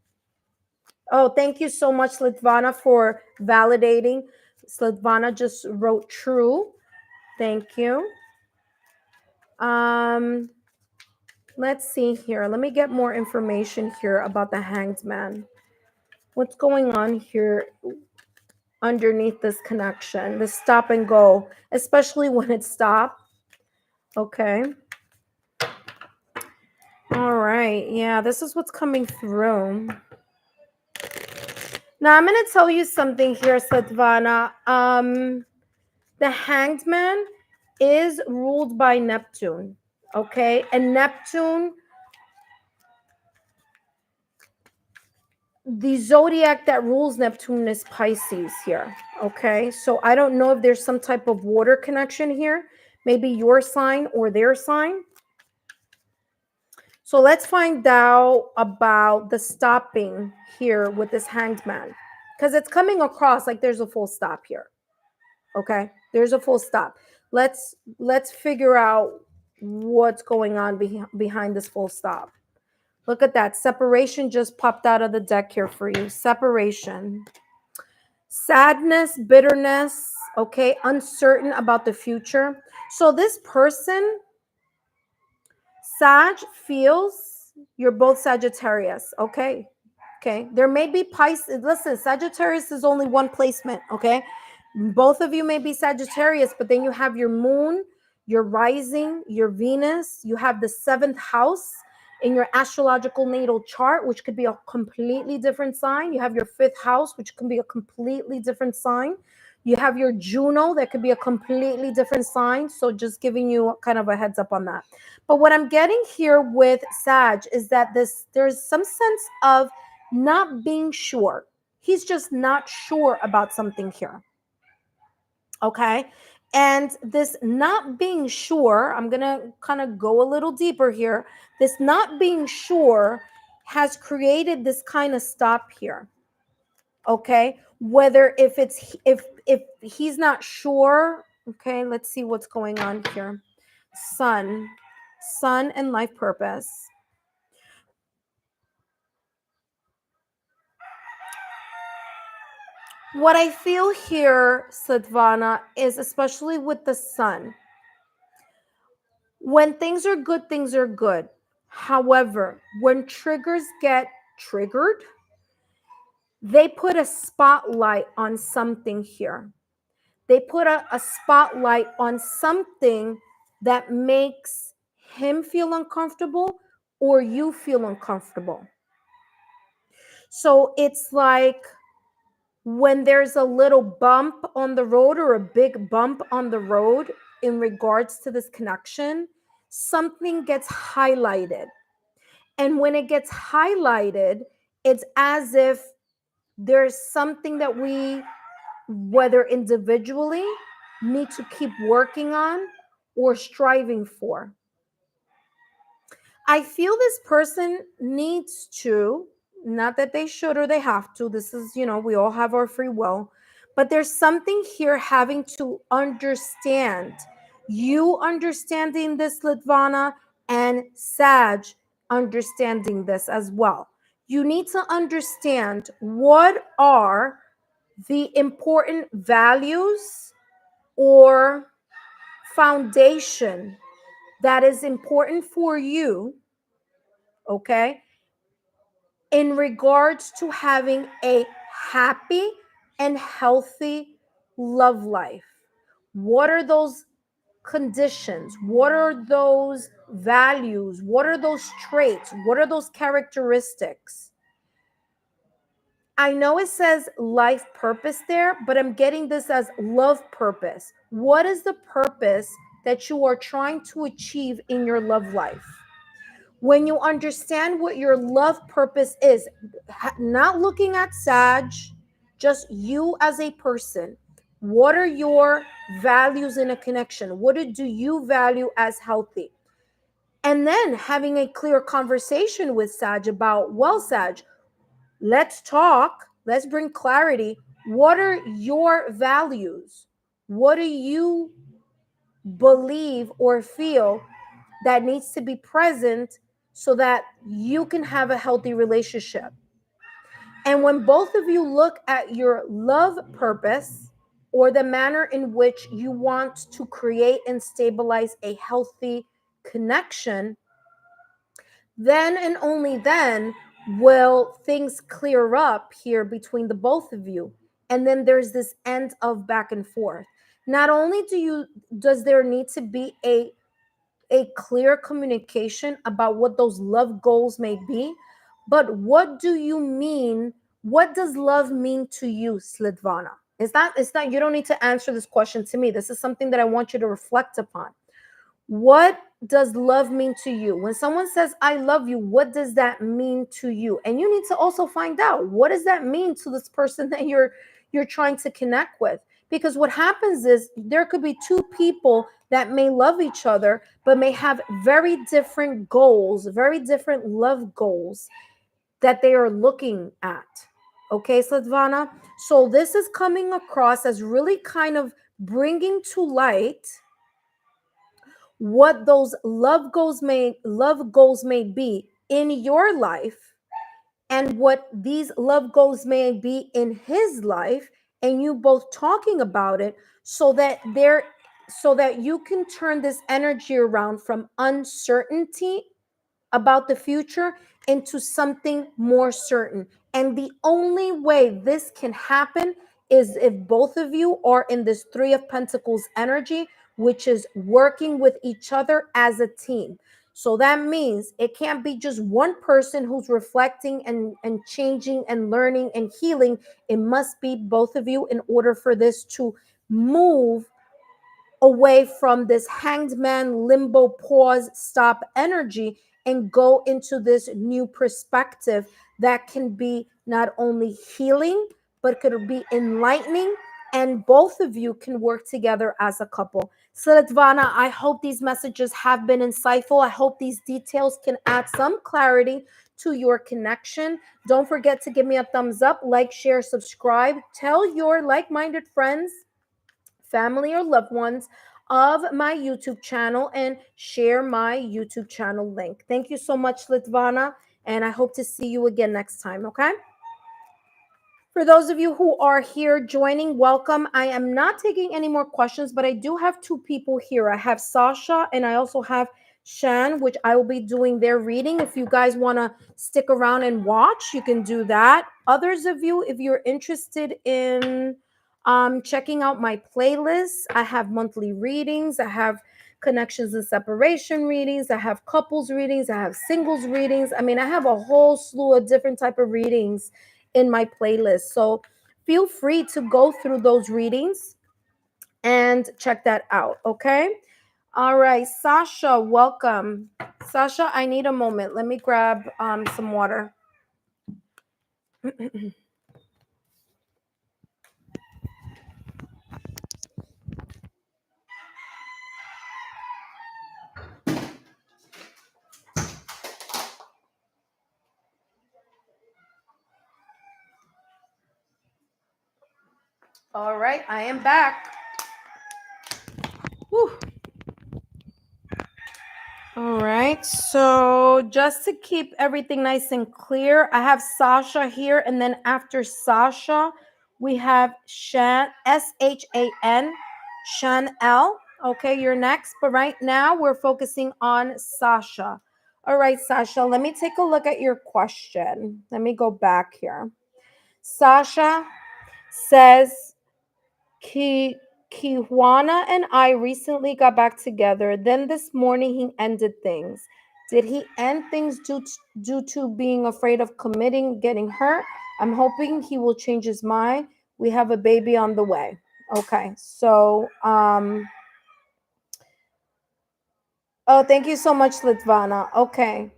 Oh, thank you so much, Slitvana, for validating. Slitvana just wrote true. Thank you. Let's see here. Let me get more information here about the Hanged Man. What's going on here underneath this connection? The stop and go, especially when it's stopped. Okay. All right. Yeah, this is what's coming through. Now, I'm going to tell you something here, Slitvana. The Hanged Man is ruled by Neptune, okay? And Neptune, the zodiac that rules Neptune is Pisces here, okay? So I don't know if there's some type of water connection here, maybe your sign or their sign. So let's find out about the stopping here with this Hanged Man, because it's coming across like there's a full stop here. Okay, there's a full stop. Let's figure out what's going on behind this full stop. Look at that. Separation just popped out of the deck here for you. Separation. Sadness, bitterness, okay, uncertain about the future. So this person, Sag, feels you're both Sagittarius, okay? Okay, there may be Pisces. Listen, Sagittarius is only one placement, okay? Both of you may be Sagittarius, but then you have your moon, your rising, your Venus. You have the 7th house in your astrological natal chart, which could be a completely different sign. You have your 5th house, which can be a completely different sign. You have your Juno, that could be a completely different sign. So just giving you kind of a heads up on that. But what I'm getting here with Sag is that there's some sense of not being sure. He's just not sure about something here. Okay. And this not being sure, I'm going to kind of go a little deeper here. This not being sure has created this kind of stop here. Okay. Whether if he's not sure, okay, let's see what's going on here. Sun and life purpose. What I feel here, Svetlana, is especially with the sun. When things are good, things are good. However, when triggers get triggered, they put a spotlight on something here. They put a spotlight on something that makes him feel uncomfortable or you feel uncomfortable. So it's like when there's a little bump on the road or a big bump on the road in regards to this connection, something gets highlighted. And when it gets highlighted, it's as if there's something that we, whether individually, need to keep working on or striving for. I feel this person needs to, not that they should or they have to, this is, we all have our free will, but there's something here having to understand. You understanding this, Litvana, and Sag understanding this as well. You need to understand what are the important values or foundation that is important for you, okay, in regards to having a happy and healthy love life. What are those conditions? What are those values? What are those traits? What are those characteristics? I know it says life purpose there, but I'm getting this as love purpose. What is the purpose that you are trying to achieve in your love life? When you understand what your love purpose is, not looking at Sag, just you as a person, what are your values in a connection? What do you value as healthy? And then having a clear conversation with Sag about, well, Sag, let's talk, let's bring clarity. What are your values? What do you believe or feel that needs to be present so that you can have a healthy relationship? And when both of you look at your love purpose or the manner in which you want to create and stabilize a healthy connection, then and only then will things clear up here between the both of you. And then there's this end of back and forth. Not only does there need to be a clear communication about what those love goals may be, but what do you mean? What does love mean to you, Slitvana? It's not, you don't need to answer this question to me. This is something that I want you to reflect upon. What does love mean to you? When someone says, I love you, what does that mean to you? And you need to also find out, what does that mean to this person that you're trying to connect with? Because what happens is there could be two people that may love each other, but may have very different goals, very different love goals that they are looking at. Okay, Svetlana? So this is coming across as really kind of bringing to light what those love goals may be in your life, and what these love goals may be in his life, and you both talking about it so that you can turn this energy around from uncertainty about the future into something more certain. And the only way this can happen is if both of you are in this Three of Pentacles energy, which is working with each other as a team. So that means it can't be just one person who's reflecting and changing and learning and healing. It must be both of you in order for this to move away from this hanged man, limbo, pause, stop energy and go into this new perspective that can be not only healing, but could be enlightening. And both of you can work together as a couple. Svetlana, I hope these messages have been insightful. I hope these details can add some clarity to your connection. Don't forget to give me a thumbs up, like, share, subscribe. Tell your like-minded friends, family, or loved ones of my YouTube channel and share my YouTube channel link. Thank you so much, Litvana, and I hope to see you again next time, okay? For those of you who are here joining, welcome. I am not taking any more questions, but I do have two people here. I have Sasha and I also have Shan, which I will be doing their reading. If you guys want to stick around and watch, you can do that. Others of you, if you're interested in checking out my playlist, I have monthly readings. I have connections and separation readings. I have couples readings. I have singles readings. I mean, I have a whole slew of different type of readings in my playlist. So feel free to go through those readings and check that out. Okay. All right. Sasha, welcome. Sasha, I need a moment. Let me grab some water. All right. I am back. Whew. All right. So just to keep everything nice and clear, I have Sasha here. And then after Sasha, we have Shan, S-H-A-N, Shan L. Okay, you're next. But right now, we're focusing on Sasha. All right, Sasha, let me take a look at your question. Let me go back here. Sasha says, Kiwana and I recently got back together. Then this morning he ended things. Did he end things due to being afraid of committing, getting hurt? I'm hoping he will change his mind. We have a baby on the way. Okay. So, oh, thank you so much, Litvana. Okay.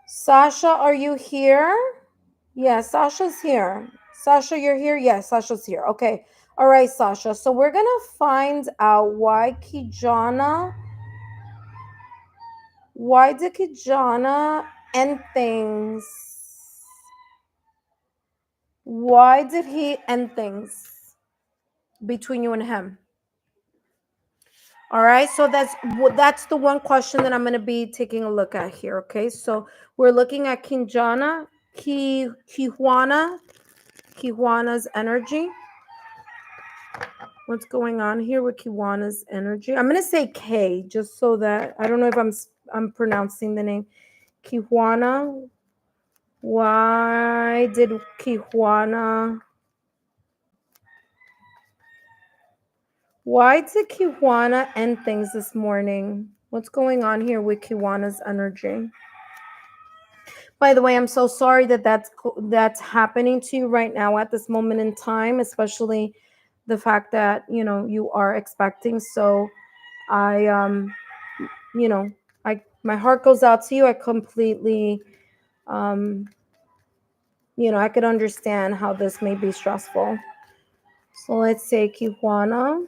Sasha, are you here? Yeah, Sasha's here. Sasha, you're here? Yes, Sasha's here. Okay. All right, Sasha. So we're going to find out why did Kijana end things? Why did he end things between you and him? All right. So that's the one question that I'm going to be taking a look at here. Okay. So we're looking at Kijuana's energy. What's going on here with Kijuana's energy? I'm going to say K just so that I don't know if I'm pronouncing the name. Kijuana. Why did Kijuana end things this morning? What's going on here with Kijuana's energy? By the way, I'm so sorry that that's happening to you right now at this moment in time, especially the fact that, you are expecting. So I, my heart goes out to you. I completely, I could understand how this may be stressful. So let's say Kijuana.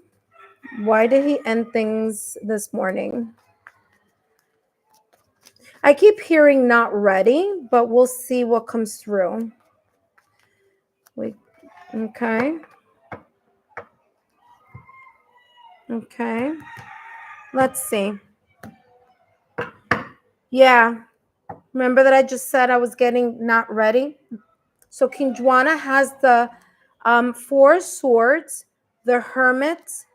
Why did he end things this morning? I keep hearing not ready, but we'll see what comes through. Okay. Okay. Let's see. Yeah. Remember that I just said I was getting not ready? So Kijuana has the Four Swords, the Hermit,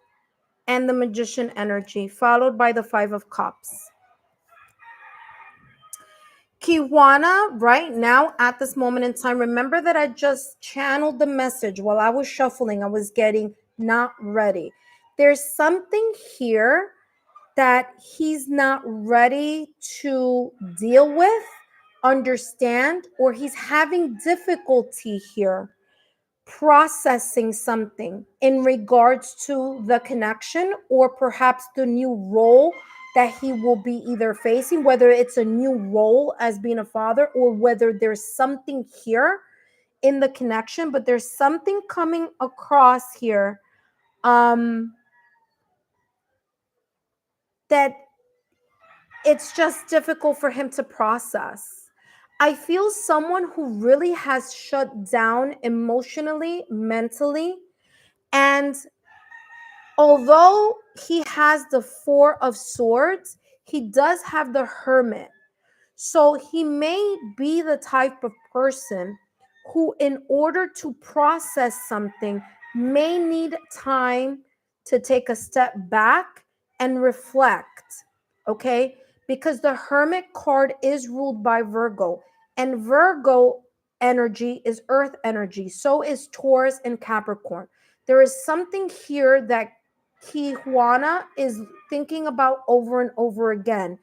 and the Magician energy, followed by the Five of Cups. Kijuana, right now, at this moment in time, remember that I just channeled the message while I was shuffling. I was getting not ready. There's something here that he's not ready to deal with, understand, or he's having difficulty here processing something in regards to the connection or perhaps the new role that he will be either facing, whether it's a new role as being a father or whether there's something here in the connection, but there's something coming across here that it's just difficult for him to process. I feel someone who really has shut down emotionally, mentally, and although he has the Four of Swords, he does have the Hermit. So he may be the type of person who, in order to process something, may need time to take a step back and reflect. Okay? Because the Hermit card is ruled by Virgo, and Virgo energy is earth energy. So is Taurus and Capricorn. There is something here that Tijuana is thinking about over and over again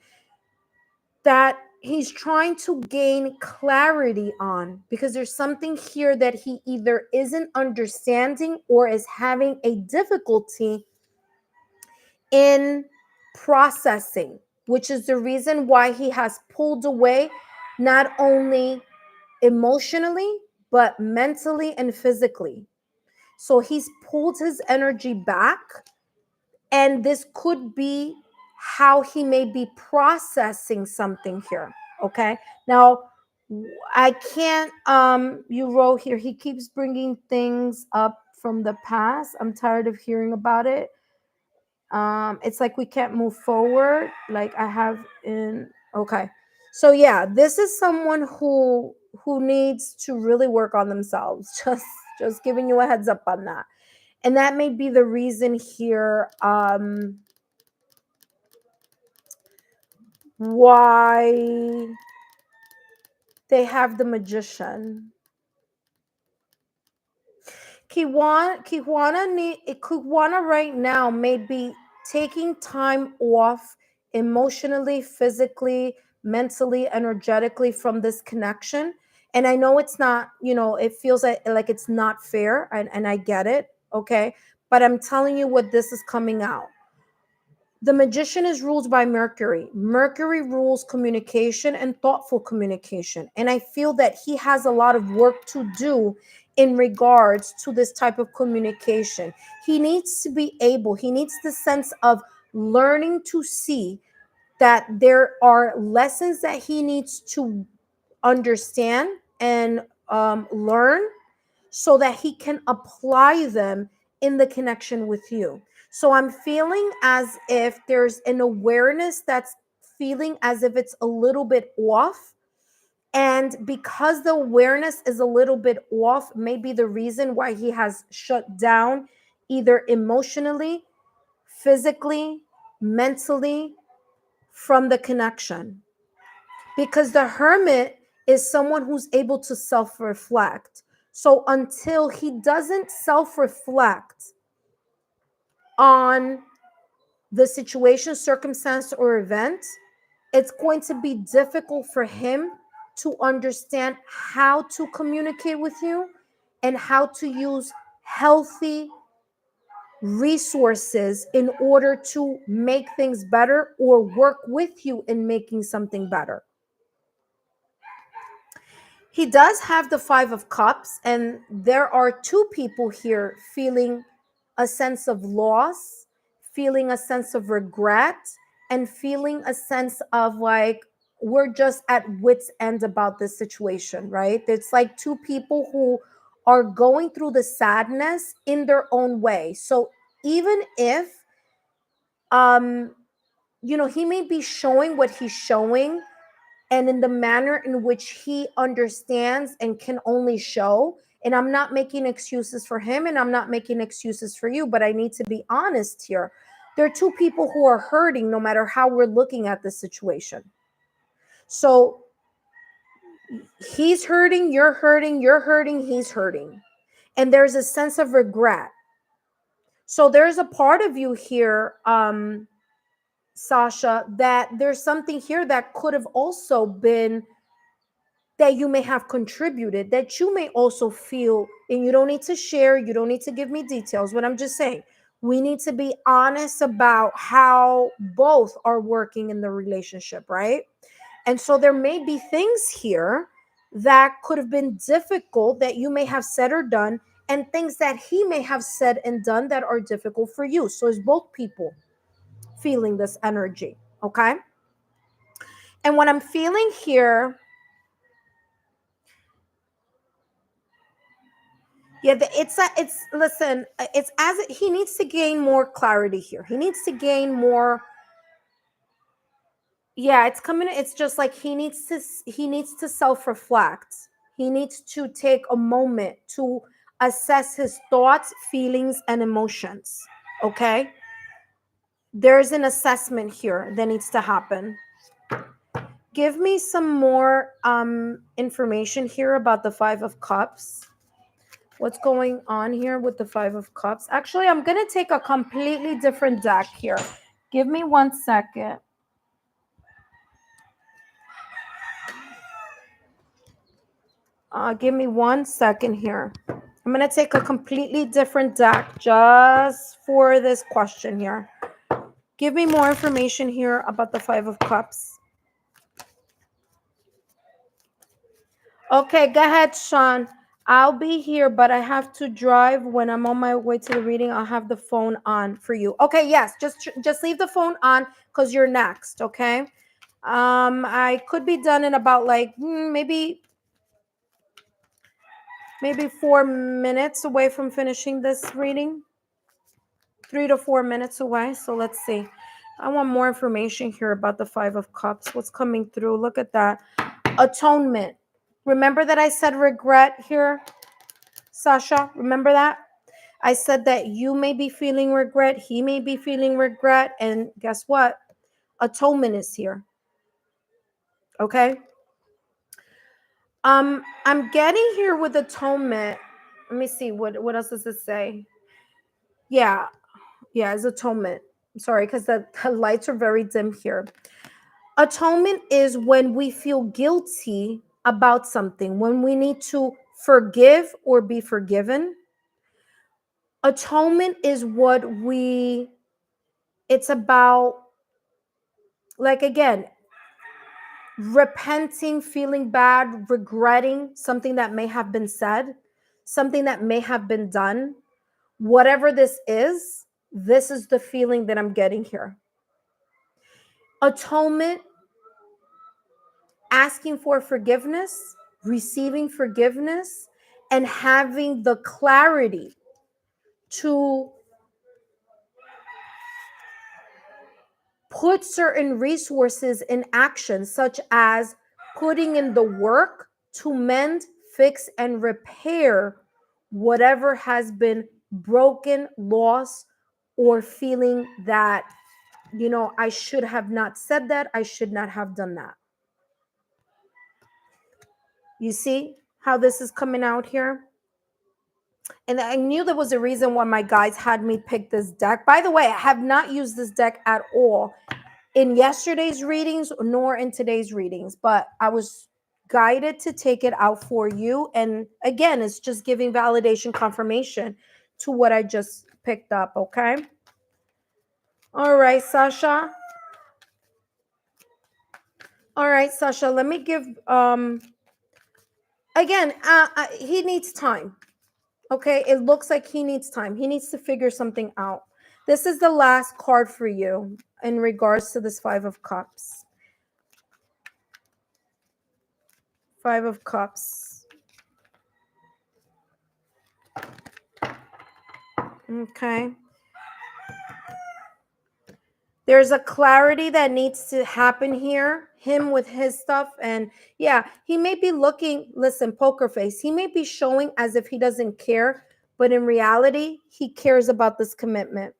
that he's trying to gain clarity on, because there's something here that he either isn't understanding or is having a difficulty in processing, which is the reason why he has pulled away, not only emotionally, but mentally and physically. So he's pulled his energy back, and this could be how he may be processing something here. Okay, now I can't you wrote here he keeps bringing things up from the past. I'm tired of hearing about it. It's like we can't move forward like I have in. Okay, so yeah, this is someone who needs to really work on themselves. Just giving you a heads up on that. And that may be the reason here why they have the Magician. Kiwana right now may be taking time off emotionally, physically, mentally, energetically from this connection. And I know it's not, it feels like it's not fair, and I get it, okay? But I'm telling you what this is coming out. The Magician is ruled by Mercury. Mercury rules communication and thoughtful communication. And I feel that he has a lot of work to do in regards to this type of communication. He needs the sense of learning to see that there are lessons that he needs to understand and learn so that he can apply them in the connection with you. So I'm feeling as if there's an awareness that's feeling as if it's a little bit off. And because the awareness is a little bit off, maybe the reason why he has shut down either emotionally, physically, mentally from the connection. Because the Hermit is someone who's able to self reflect. So until he doesn't self reflect on the situation, circumstance, or event, it's going to be difficult for him to understand how to communicate with you and how to use healthy resources in order to make things better or work with you in making something better. He does have the Five of Cups, and there are two people here feeling a sense of loss, feeling a sense of regret, and feeling a sense of like, we're just at wits' end about this situation, right? It's like two people who are going through the sadness in their own way. So even if, he may be showing what he's showing and in the manner in which he understands and can only show. And I'm not making excuses for him and I'm not making excuses for you, but I need to be honest here. There are two people who are hurting no matter how we're looking at this situation. So he's hurting, you're hurting, he's hurting. And there's a sense of regret. So there's a part of you here Sasha, that there's something here that could have also been that you may have contributed, that you may also feel, and you don't need to share, you don't need to give me details. What I'm just saying, we need to be honest about how both are working in the relationship, right? And so there may be things here that could have been difficult that you may have said or done, and things that he may have said and done that are difficult for you. So it's both people feeling this energy, okay? And what I'm feeling here, yeah, it's listen, it's as he needs to gain more clarity here. He needs to gain more. Yeah, it's coming. It's just like he needs to self-reflect. He needs to take a moment to assess his thoughts, feelings, and emotions. Okay? There's an assessment here that needs to happen. Give me some more information here about the Five of Cups. What's going on here with the Five of Cups? Actually, I'm going to take a completely different deck here. Give me 1 second. Give me 1 second here. I'm going to take a completely different deck just for this question here. Give me more information here about the Five of Cups. Okay, go ahead, Sean. I'll be here, but I have to drive. When I'm on my way to the reading, I'll have the phone on for you. Okay, yes, just leave the phone on because you're next, okay? I could be done in about like maybe 4 minutes away from finishing this reading. 3 to 4 minutes away. So let's see. I want more information here about the Five of Cups. What's coming through? Look at that. Atonement. Remember that I said regret here, Sasha? Remember that? I said that you may be feeling regret. He may be feeling regret. And guess what? Atonement is here. Okay? I'm getting here with atonement. Let me see. What else does this say? Yeah, it's atonement. Sorry, because the lights are very dim here. Atonement is when we feel guilty about something, when we need to forgive or be forgiven. Atonement is it's about, like, again, repenting, feeling bad, regretting something that may have been said, something that may have been done. Whatever this is the feeling that I'm getting here. Atonement, asking for forgiveness, receiving forgiveness, and having the clarity to put certain resources in action, such as putting in the work to mend, fix, and repair whatever has been broken, lost, or feeling that, I should have not said that, I should not have done that. You see how this is coming out here? And I knew there was a reason why my guides had me pick this deck. By the way, I have not used this deck at all in yesterday's readings nor in today's readings, but I was guided to take it out for you. And again, it's just giving validation, confirmation to what I just picked up, okay? All right, Sasha. All right, Sasha, let me give, again, he needs time. Okay, it looks like he needs time. He needs to figure something out. This is the last card for you in regards to this Five of Cups. Five of Cups. Okay. There's a clarity that needs to happen here. Him with his stuff. And yeah, he may be looking, listen, poker face. He may be showing as if he doesn't care, but in reality, he cares about this commitment.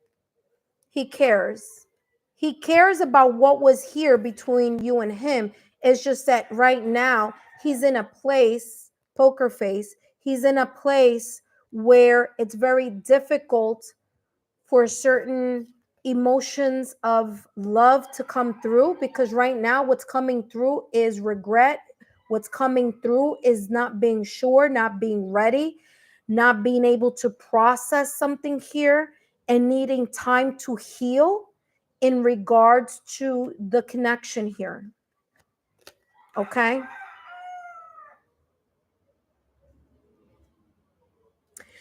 He cares. He cares about what was here between you and him. It's just that right now he's in a place, poker face, he's in a place where it's very difficult for certain emotions of love to come through, because right now what's coming through is regret. What's coming through is not being sure, not being ready, not being able to process something here, and needing time to heal in regards to the connection here. Okay.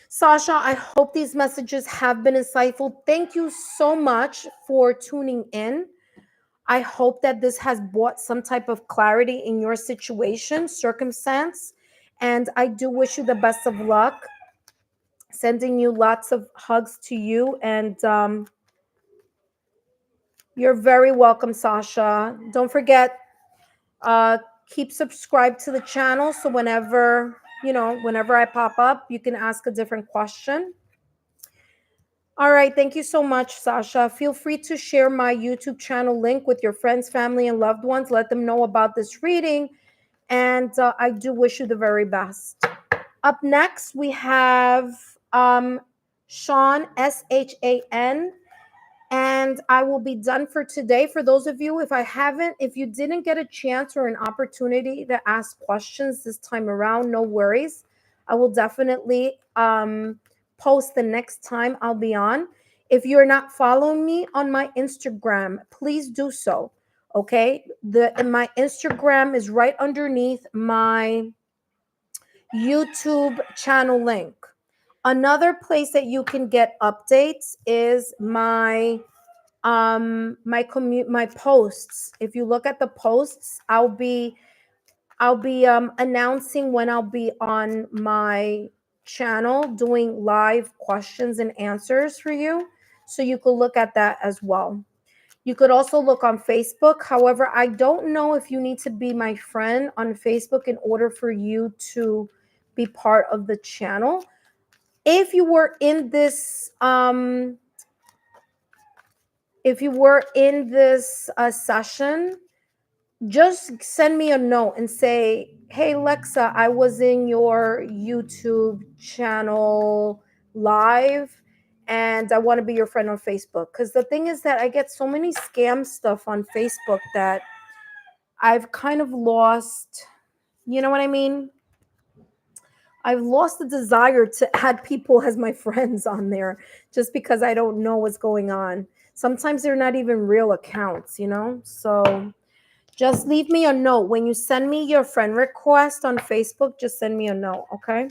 Sasha, I hope these messages have been insightful. Thank you so much for tuning in. I hope that this has brought some type of clarity in your situation, circumstance, and I do wish you the best of luck. Sending you lots of hugs to you, and you're very welcome, Sasha. Don't forget, uh, keep subscribed to the channel, so whenever I pop up, you can ask a different question. All right. Thank you so much, Sasha. Feel free to share my YouTube channel link with your friends, family, and loved ones. Let them know about this reading. And I do wish you the very best. Up next, we have Shan, Shan. And I will be done for today. For those of you, if you didn't get a chance or an opportunity to ask questions this time around, no worries. I will definitely post the next time I'll be on. If you're not following me on my Instagram, please do so. Okay. My Instagram is right underneath my YouTube channel link. Another place that you can get updates is my posts. If you look at the posts, I'll be announcing when I'll be on my channel doing live questions and answers for you, so you could look at that as well. You could also look on Facebook. However, I don't know if you need to be my friend on Facebook in order for you to be part of the channel. If you were in this session, just send me a note and say, hey, Lexa, I was in your YouTube channel live and I want to be your friend on Facebook. Because the thing is that I get so many scam stuff on Facebook that I've kind of lost, you know what I mean? I've lost the desire to add people as my friends on there just because I don't know what's going on. Sometimes they're not even real accounts, So just leave me a note. When you send me your friend request on Facebook, just send me a note, okay?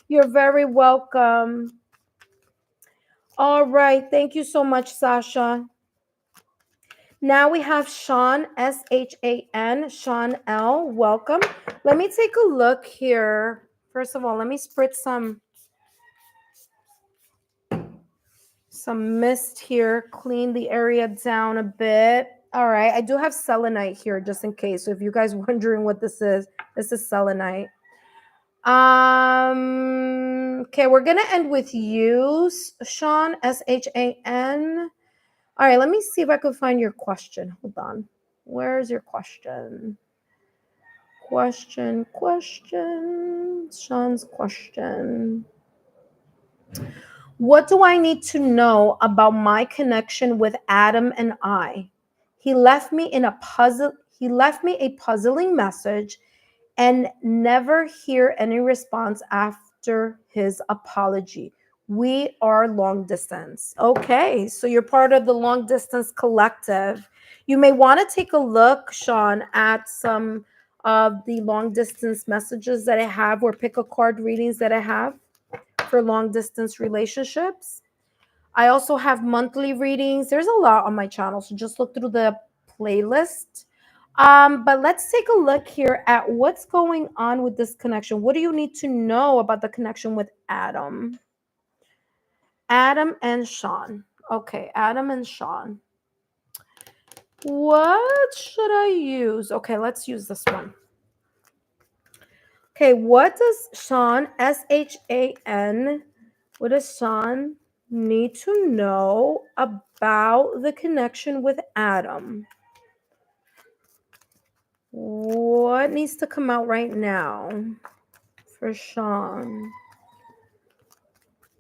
You're very welcome. All right. Thank you so much, Sasha. Now we have Shan, Shan, Sean L. Welcome. Let me take a look here. First of all, let me spritz some mist here, clean the area down a bit. All right. I do have selenite here just in case. So if you guys wondering what this is selenite. Okay, we're gonna end with you, Shan, Shan. All right, let me see if I can find your question. Hold on. Where's your question? Question. Sean's question. What do I need to know about my connection with Adam and I? He left me a puzzling message and never hear any response after his apology. We are long distance. Okay, so you're part of the long distance collective. You may want to take a look, Sean, at some of the long distance messages that I have, or pick a card readings that I have for long distance relationships. I also have monthly readings. There's a lot on my channel, so just look through the playlist. But let's take a look here at what's going on with this connection. What do you need to know about the connection with Adam? Adam and Sean. Okay, Adam and Sean. What should I use? Okay, let's use this one. Okay, what does Sean, Shan, what does Sean need to know about the connection with Adam? What needs to come out right now for Sean?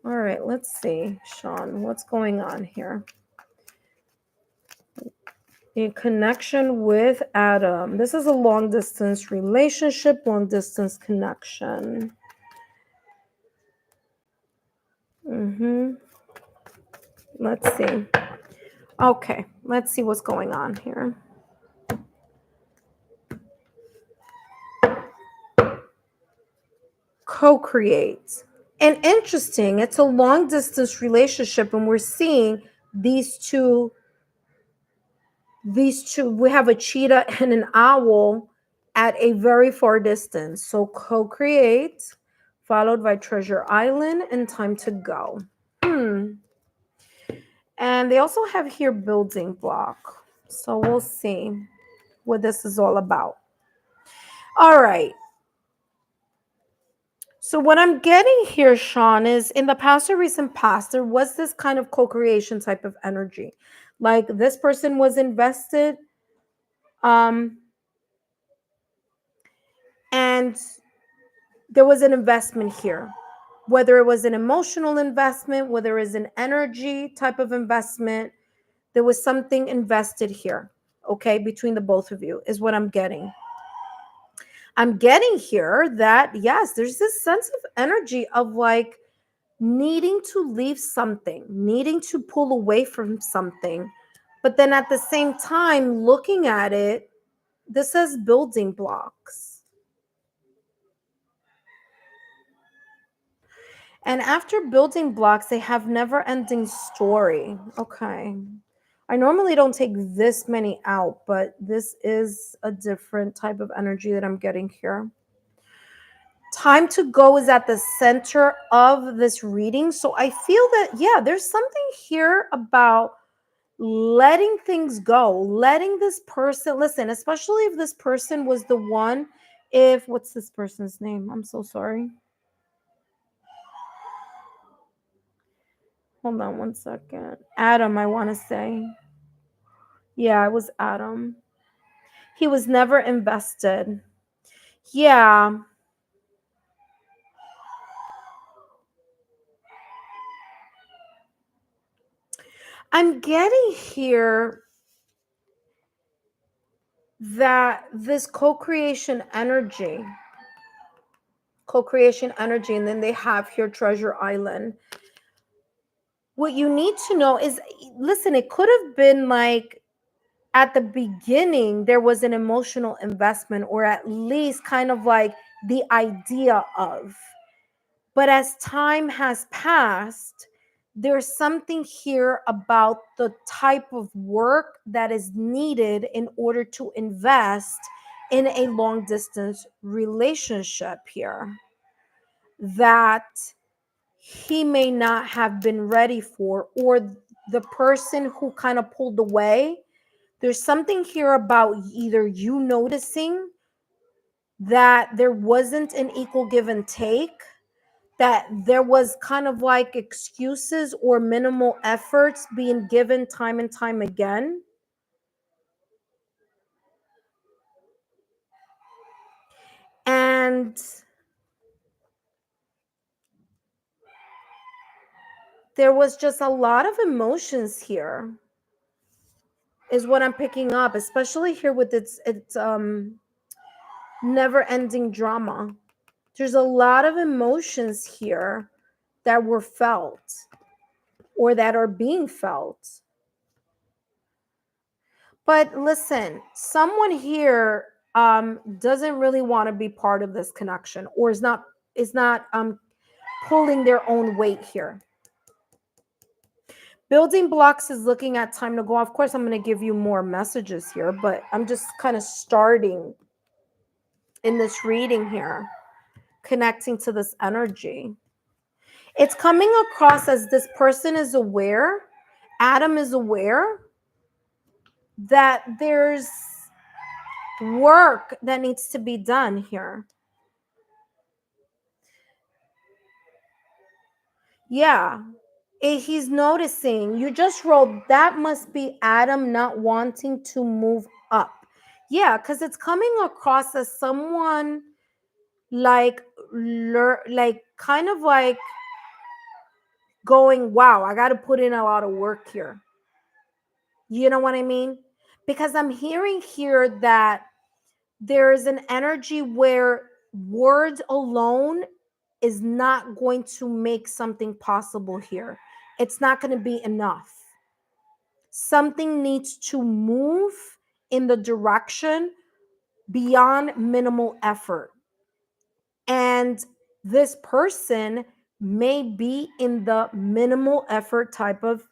All right, let's see. Sean, what's going on here? in connection with Adam. This is a long distance relationship, long distance connection. Let's see. Okay, let's see what's going on here. Co-create. And interesting, it's a long distance relationship, and we're seeing these two. We have a cheetah and an owl at a very far distance. So co-create, followed by Treasure Island and Time to Go. And they also have here building block. So we'll see what this is all about. All right. So what I'm getting here, Sean, is in the past or recent past, there was this kind of co-creation type of energy. Like this person was invested, and there was an investment here. Whether it was an emotional investment, whether it was an energy type of investment, there was something invested here, okay, between the both of you, is what I'm getting. I'm getting here that, yes, there's this sense of energy of like needing to leave something, needing to pull away from something. But then at the same time, looking at it, this says building blocks. And after building blocks, they have never ending story. Okay. I normally don't take this many out, but this is a different type of energy that I'm getting here. Time to Go is at the center of this reading. So I feel that, yeah, there's something here about letting things go, letting this person, listen, especially if this person was the one, what's this person's name? I'm so sorry. Hold on one second. Adam, I want to say. Yeah, it was Adam. He was never invested. Yeah. I'm getting here that this co-creation energy, and then they have here Treasure Island. What you need to know is, listen, it could have been like at the beginning, there was an emotional investment, or at least kind of like the idea of. But as time has passed, there's something here about the type of work that is needed in order to invest in a long distance relationship here that he may not have been ready for, or the person who kind of pulled away. There's something here about either you noticing that there wasn't an equal give and take, that there was kind of like excuses or minimal efforts being given time and time again. And there was just a lot of emotions here, is what I'm picking up, especially here with its never ending drama. There's a lot of emotions here that were felt or that are being felt. But listen, someone here doesn't really want to be part of this connection, or is not pulling their own weight here. Building blocks is looking at time to go. Of course, I'm going to give you more messages here, but I'm just kind of starting in this reading here, connecting to this energy. It's coming across as this person is aware, Adam is aware that there's work that needs to be done here. Yeah, he's noticing. You just wrote that must be Adam not wanting to move up. Yeah, because it's coming across as someone like kind of like going, wow, I got to put in a lot of work here. You know what I mean? because I'm hearing here that there is an energy where words alone is not going to make something possible here. It's not going to be enough. Something needs to move in the direction beyond minimal effort. And this person may be in the minimal effort type of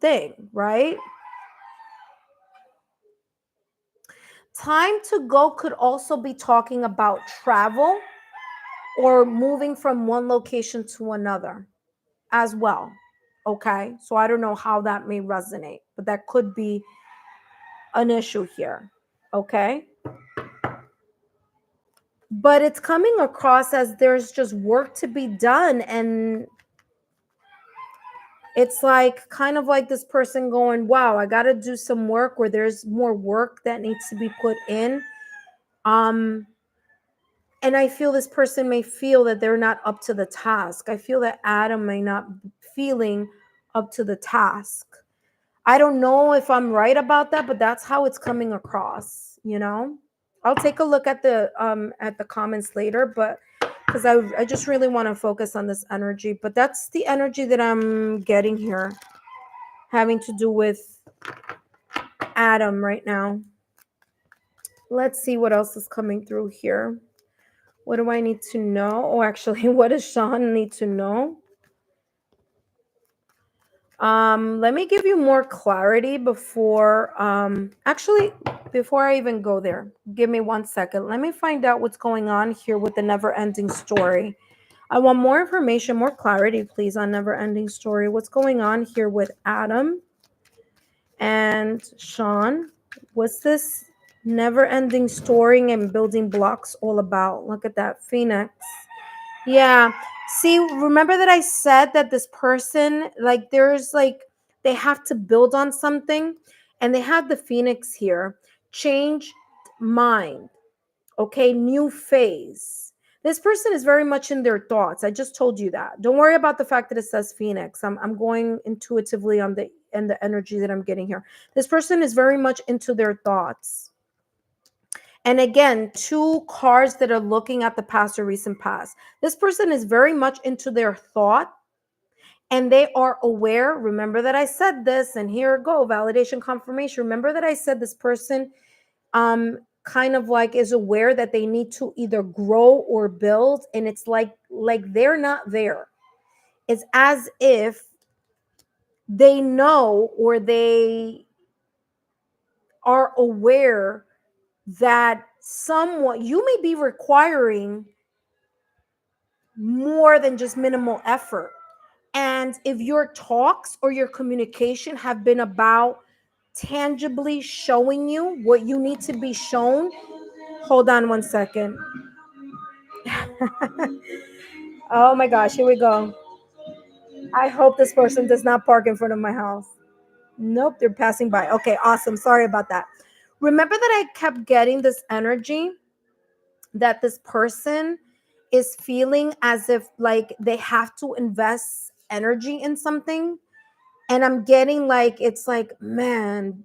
thing, right? Time to go could also be talking about travel or moving from one location to another as well. Okay, so I don't know how that may resonate, but that could be an issue here. Okay, but it's coming across as there's just work to be done, and it's like kind of like this person going, wow, I got to do some work, or there's more work that needs to be put in. And I feel this person may feel that they're not up to the task. I feel that Adam may not be feeling up to the task. I don't know if I'm right about that, but that's how it's coming across, you know? I'll take a look at the comments later, but because I just really want to focus on this energy. But that's the energy that I'm getting here, having to do with Adam right now. Let's see what else is coming through here. What do I need to know? Oh, actually, what does Sean need to know? Let me give you more clarity before before I even go there. Give me 1 second. Let me find out what's going on here with the never ending story. I want more information, more clarity, please, on never ending story. What's going on here with Adam and Sean? What's this never ending story and building blocks all about? Look at that Phoenix. Yeah. See, remember that I said that this person, like, there's like, they have to build on something, and they have the Phoenix here. Change mind. Okay. New phase. This person is very much in their thoughts. I just told you that. Don't worry about the fact that it says Phoenix. I'm going intuitively on the energy that I'm getting here. This person is very much into their thoughts. And again, 2 cards that are looking at the past or recent past. This person is very much into their thought, and they are aware. Remember that I said this, and here it go, validation, confirmation. Remember that I said this person kind of like is aware that they need to either grow or build, and it's like they're not there. It's as if they know, or they are aware that somewhat you may be requiring more than just minimal effort. And if your talks or your communication have been about tangibly showing you what you need to be shown, hold on 1 second. Oh my gosh, here we go. I hope this person does not park in front of my house. Nope, they're passing by. Okay, awesome. Sorry about that. Remember that I kept getting this energy that this person is feeling as if like they have to invest energy in something, and I'm getting like, it's like, man,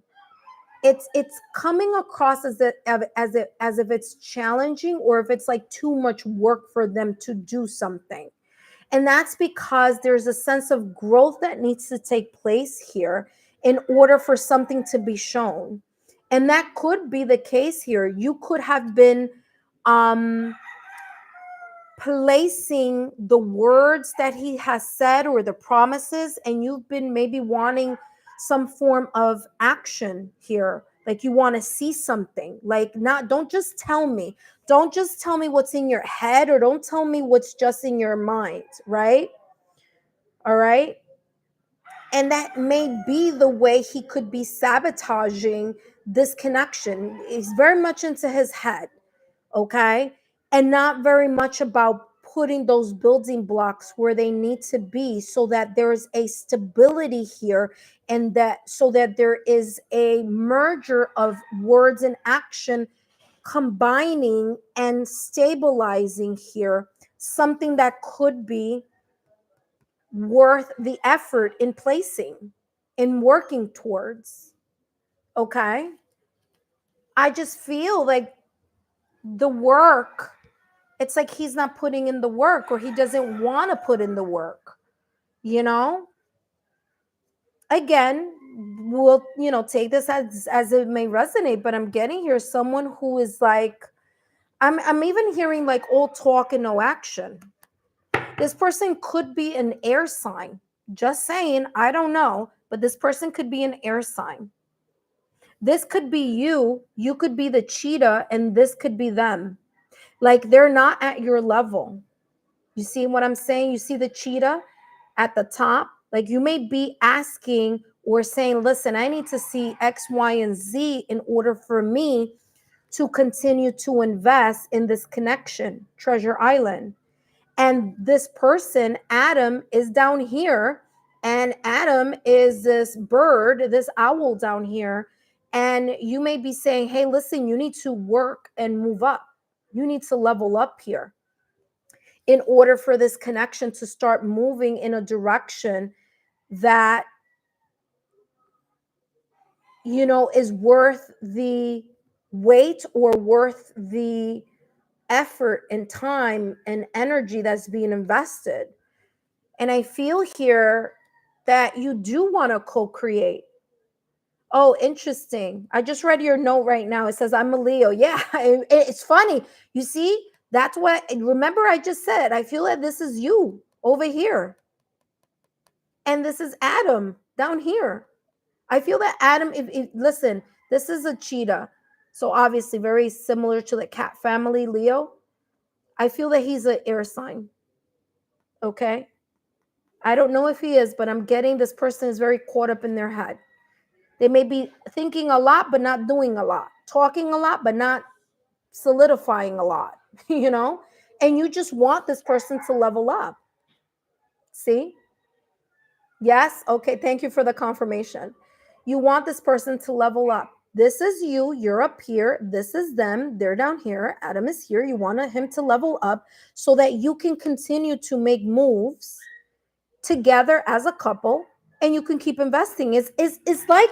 it's coming across as if it's challenging, or if it's like too much work for them to do something. And that's because there's a sense of growth that needs to take place here in order for something to be shown. And that could be the case here. You could have been placing the words that he has said, or the promises, and you've been maybe wanting some form of action here. Like you want to see something. Like, don't just tell me. Don't just tell me what's in your head, or don't tell me what's just in your mind, right? All right. And that may be the way he could be sabotaging this connection. He's very much into his head, okay? And not very much about putting those building blocks where they need to be, so that there's a stability here, and that so that there is a merger of words and action combining and stabilizing here, something that could be worth the effort in placing in working towards. Okay. I just feel like the work, it's like he's not putting in the work, or he doesn't want to put in the work, you know? Again, we'll, take this as it may resonate, but I'm getting here someone who is like, I'm even hearing like all talk and no action. This person could be an air sign. Just saying, I don't know, but this person could be an air sign. This could be you. You could be the cheetah, and this could be them. Like they're not at your level. You see what I'm saying? You see the cheetah at the top? Like you may be asking or saying, listen, I need to see X, Y, and Z in order for me to continue to invest in this connection, Treasure Island. And this person, Adam, is down here. And Adam is this bird, this owl down here. And you may be saying, hey, listen, you need to work and move up. You need to level up here in order for this connection to start moving in a direction that, is worth the weight or worth the effort and time and energy that's being invested. And I feel here that you do want to co-create. Oh, interesting. I just read your note right now. It says, I'm a Leo. Yeah, it's funny. You see, that's what, remember I just said, I feel that this is you over here. And this is Adam down here. I feel that Adam, listen, this is a cheetah. So obviously very similar to the cat family, Leo. I feel that he's an air sign. Okay. I don't know if he is, but I'm getting this person is very caught up in their head. They may be thinking a lot, but not doing a lot, talking a lot, but not solidifying a lot, and you just want this person to level up. See? Yes. Okay. Thank you for the confirmation. You want this person to level up. This is you. You're up here. This is them. They're down here. Adam is here. You want him to level up so that you can continue to make moves together as a couple, and you can keep investing. It's like,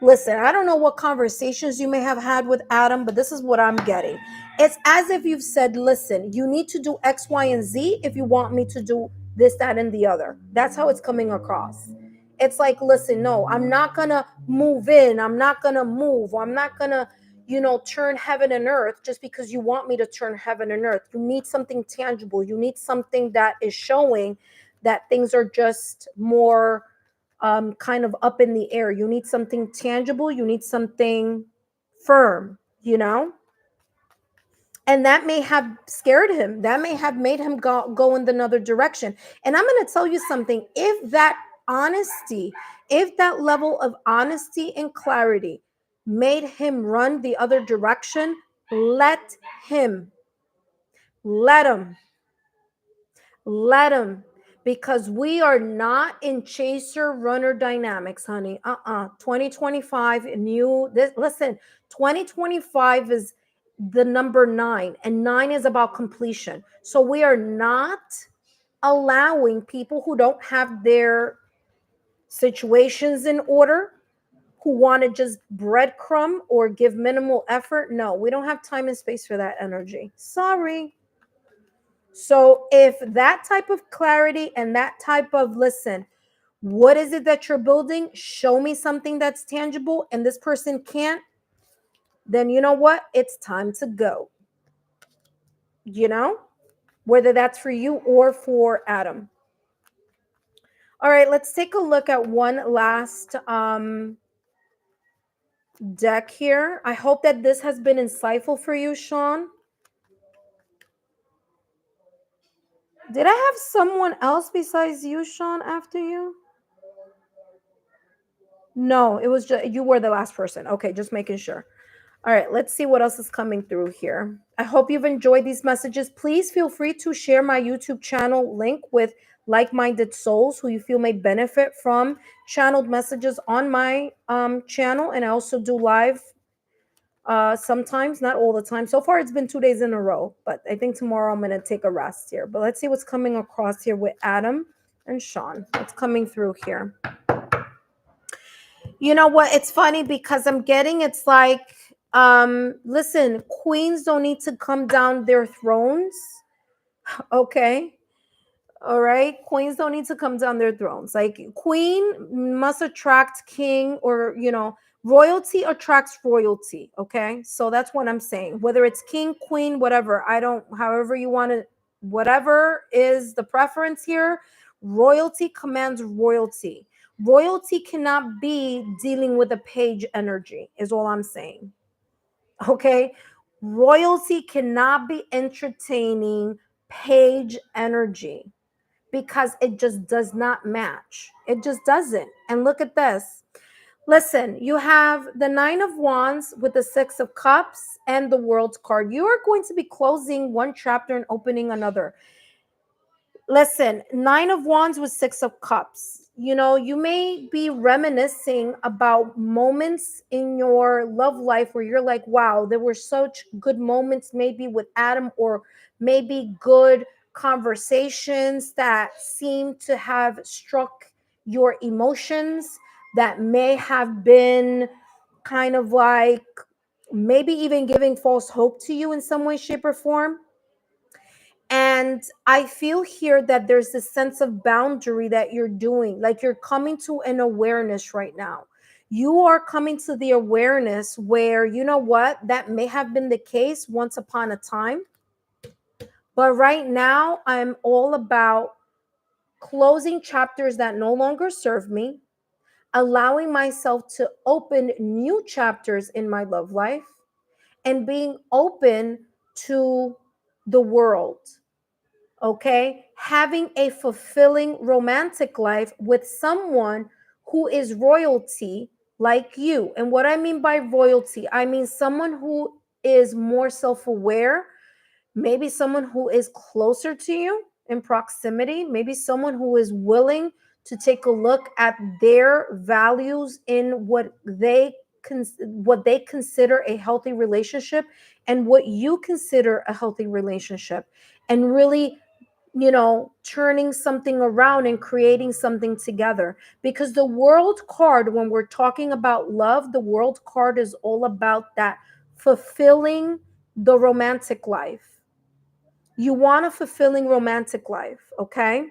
listen, I don't know what conversations you may have had with Adam, but this is what I'm getting. It's as if you've said, listen, you need to do X, Y, and Z if you want me to do this, that, and the other. That's how it's coming across. It's like, listen, no, I'm not gonna move in. I'm not gonna move. I'm not gonna, turn heaven and earth just because you want me to turn heaven and earth. You need something tangible. You need something that is showing that things are just more kind of up in the air. You need something tangible. You need something firm, And that may have scared him. That may have made him go in another direction. And I'm going to tell you something. If that honesty, if that level of honesty and clarity made him run the other direction, let him. Let him. Because we are not in chaser runner dynamics, honey. 2025 listen, 2025 is the number 9, and 9 is about completion. So we are not allowing people who don't have their situations in order, who want to just breadcrumb or give minimal effort. No, we don't have time and space for that energy. Sorry. So if that type of clarity and that type of, listen, what is it that you're building? Show me something that's tangible, and this person can't, then you know what? It's time to go. Whether that's for you or for Adam. All right, let's take a look at one last deck here. I hope that this has been insightful for you, Sean. Did I have someone else besides you, Sean, after you? No, it was just you were the last person. Okay, just making sure. All right, let's see what else is coming through here. I hope you've enjoyed these messages. Please feel free to share my YouTube channel link with like-minded souls who you feel may benefit from channeled messages on my channel. And I also do live sometimes, not all the time. So far, it's been 2 days in a row, but I think tomorrow I'm going to take a rest here. But let's see what's coming across here with Adam and Sean. What's coming through here? You know what? It's funny because I'm getting it's like, listen, queens don't need to come down their thrones. Okay. All right. Queens don't need to come down their thrones. Like, queen must attract king, or, royalty attracts royalty. Okay. So that's what I'm saying. Whether it's king, queen, whatever, I don't, however you want to, whatever is the preference here, royalty commands royalty. Royalty cannot be dealing with a page energy, is all I'm saying. Okay. Royalty cannot be entertaining page energy, because it just does not match. It just doesn't. And look at this. Listen, you have the Nine of Wands with the Six of Cups and the World card. You are going to be closing one chapter and opening another. Listen, Nine of Wands with Six of Cups. You may be reminiscing about moments in your love life where you're like, wow, there were such good moments, maybe with Adam, or maybe good conversations that seem to have struck your emotions, that may have been kind of like maybe even giving false hope to you in some way, shape, or form. And I feel here that there's this sense of boundary that you're doing, like you're coming to an awareness right now. You are coming to the awareness where, you know what, that may have been the case once upon a time. But right now, I'm all about closing chapters that no longer serve me, allowing myself to open new chapters in my love life, and being open to the world. Okay, having a fulfilling romantic life with someone who is royalty like you. And what I mean by royalty, I mean someone who is more self-aware, maybe someone who is closer to you in proximity, maybe someone who is willing to take a look at their values in what they consider a healthy relationship, and what you consider a healthy relationship, and really, turning something around and creating something together. Because the world card, when we're talking about love, the world card is all about that fulfilling the romantic life. You want a fulfilling romantic life, okay?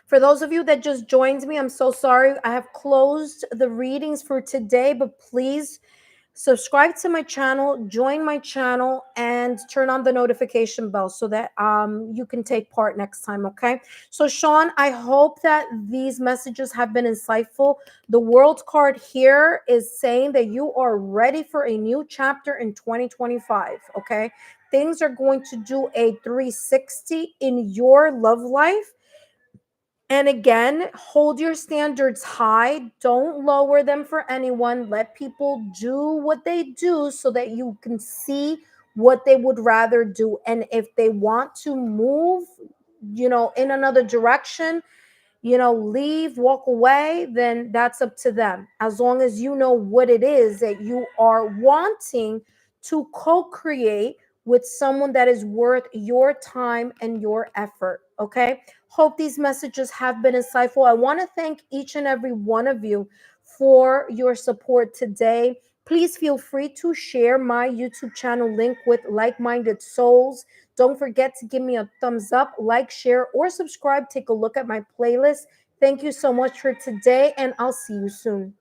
For those of you that just joined me, I'm so sorry. I have closed the readings for today, but please subscribe to my channel, join my channel, and turn on the notification bell so that you can take part next time. Okay. So Sean, I hope that these messages have been insightful. The world card here is saying that you are ready for a new chapter in 2025. Okay. Things are going to do a 360 in your love life. And again, hold your standards high. Don't lower them for anyone. Let people do what they do so that you can see what they would rather do. And if they want to move, in another direction, leave, walk away, then that's up to them. As long as you know what it is that you are wanting to co-create with someone that is worth your time and your effort. Okay. Hope these messages have been insightful. I want to thank each and every one of you for your support today. Please feel free to share my YouTube channel link with like-minded souls. Don't forget to give me a thumbs up, like, share, or subscribe. Take a look at my playlist. Thank you so much for today, and I'll see you soon.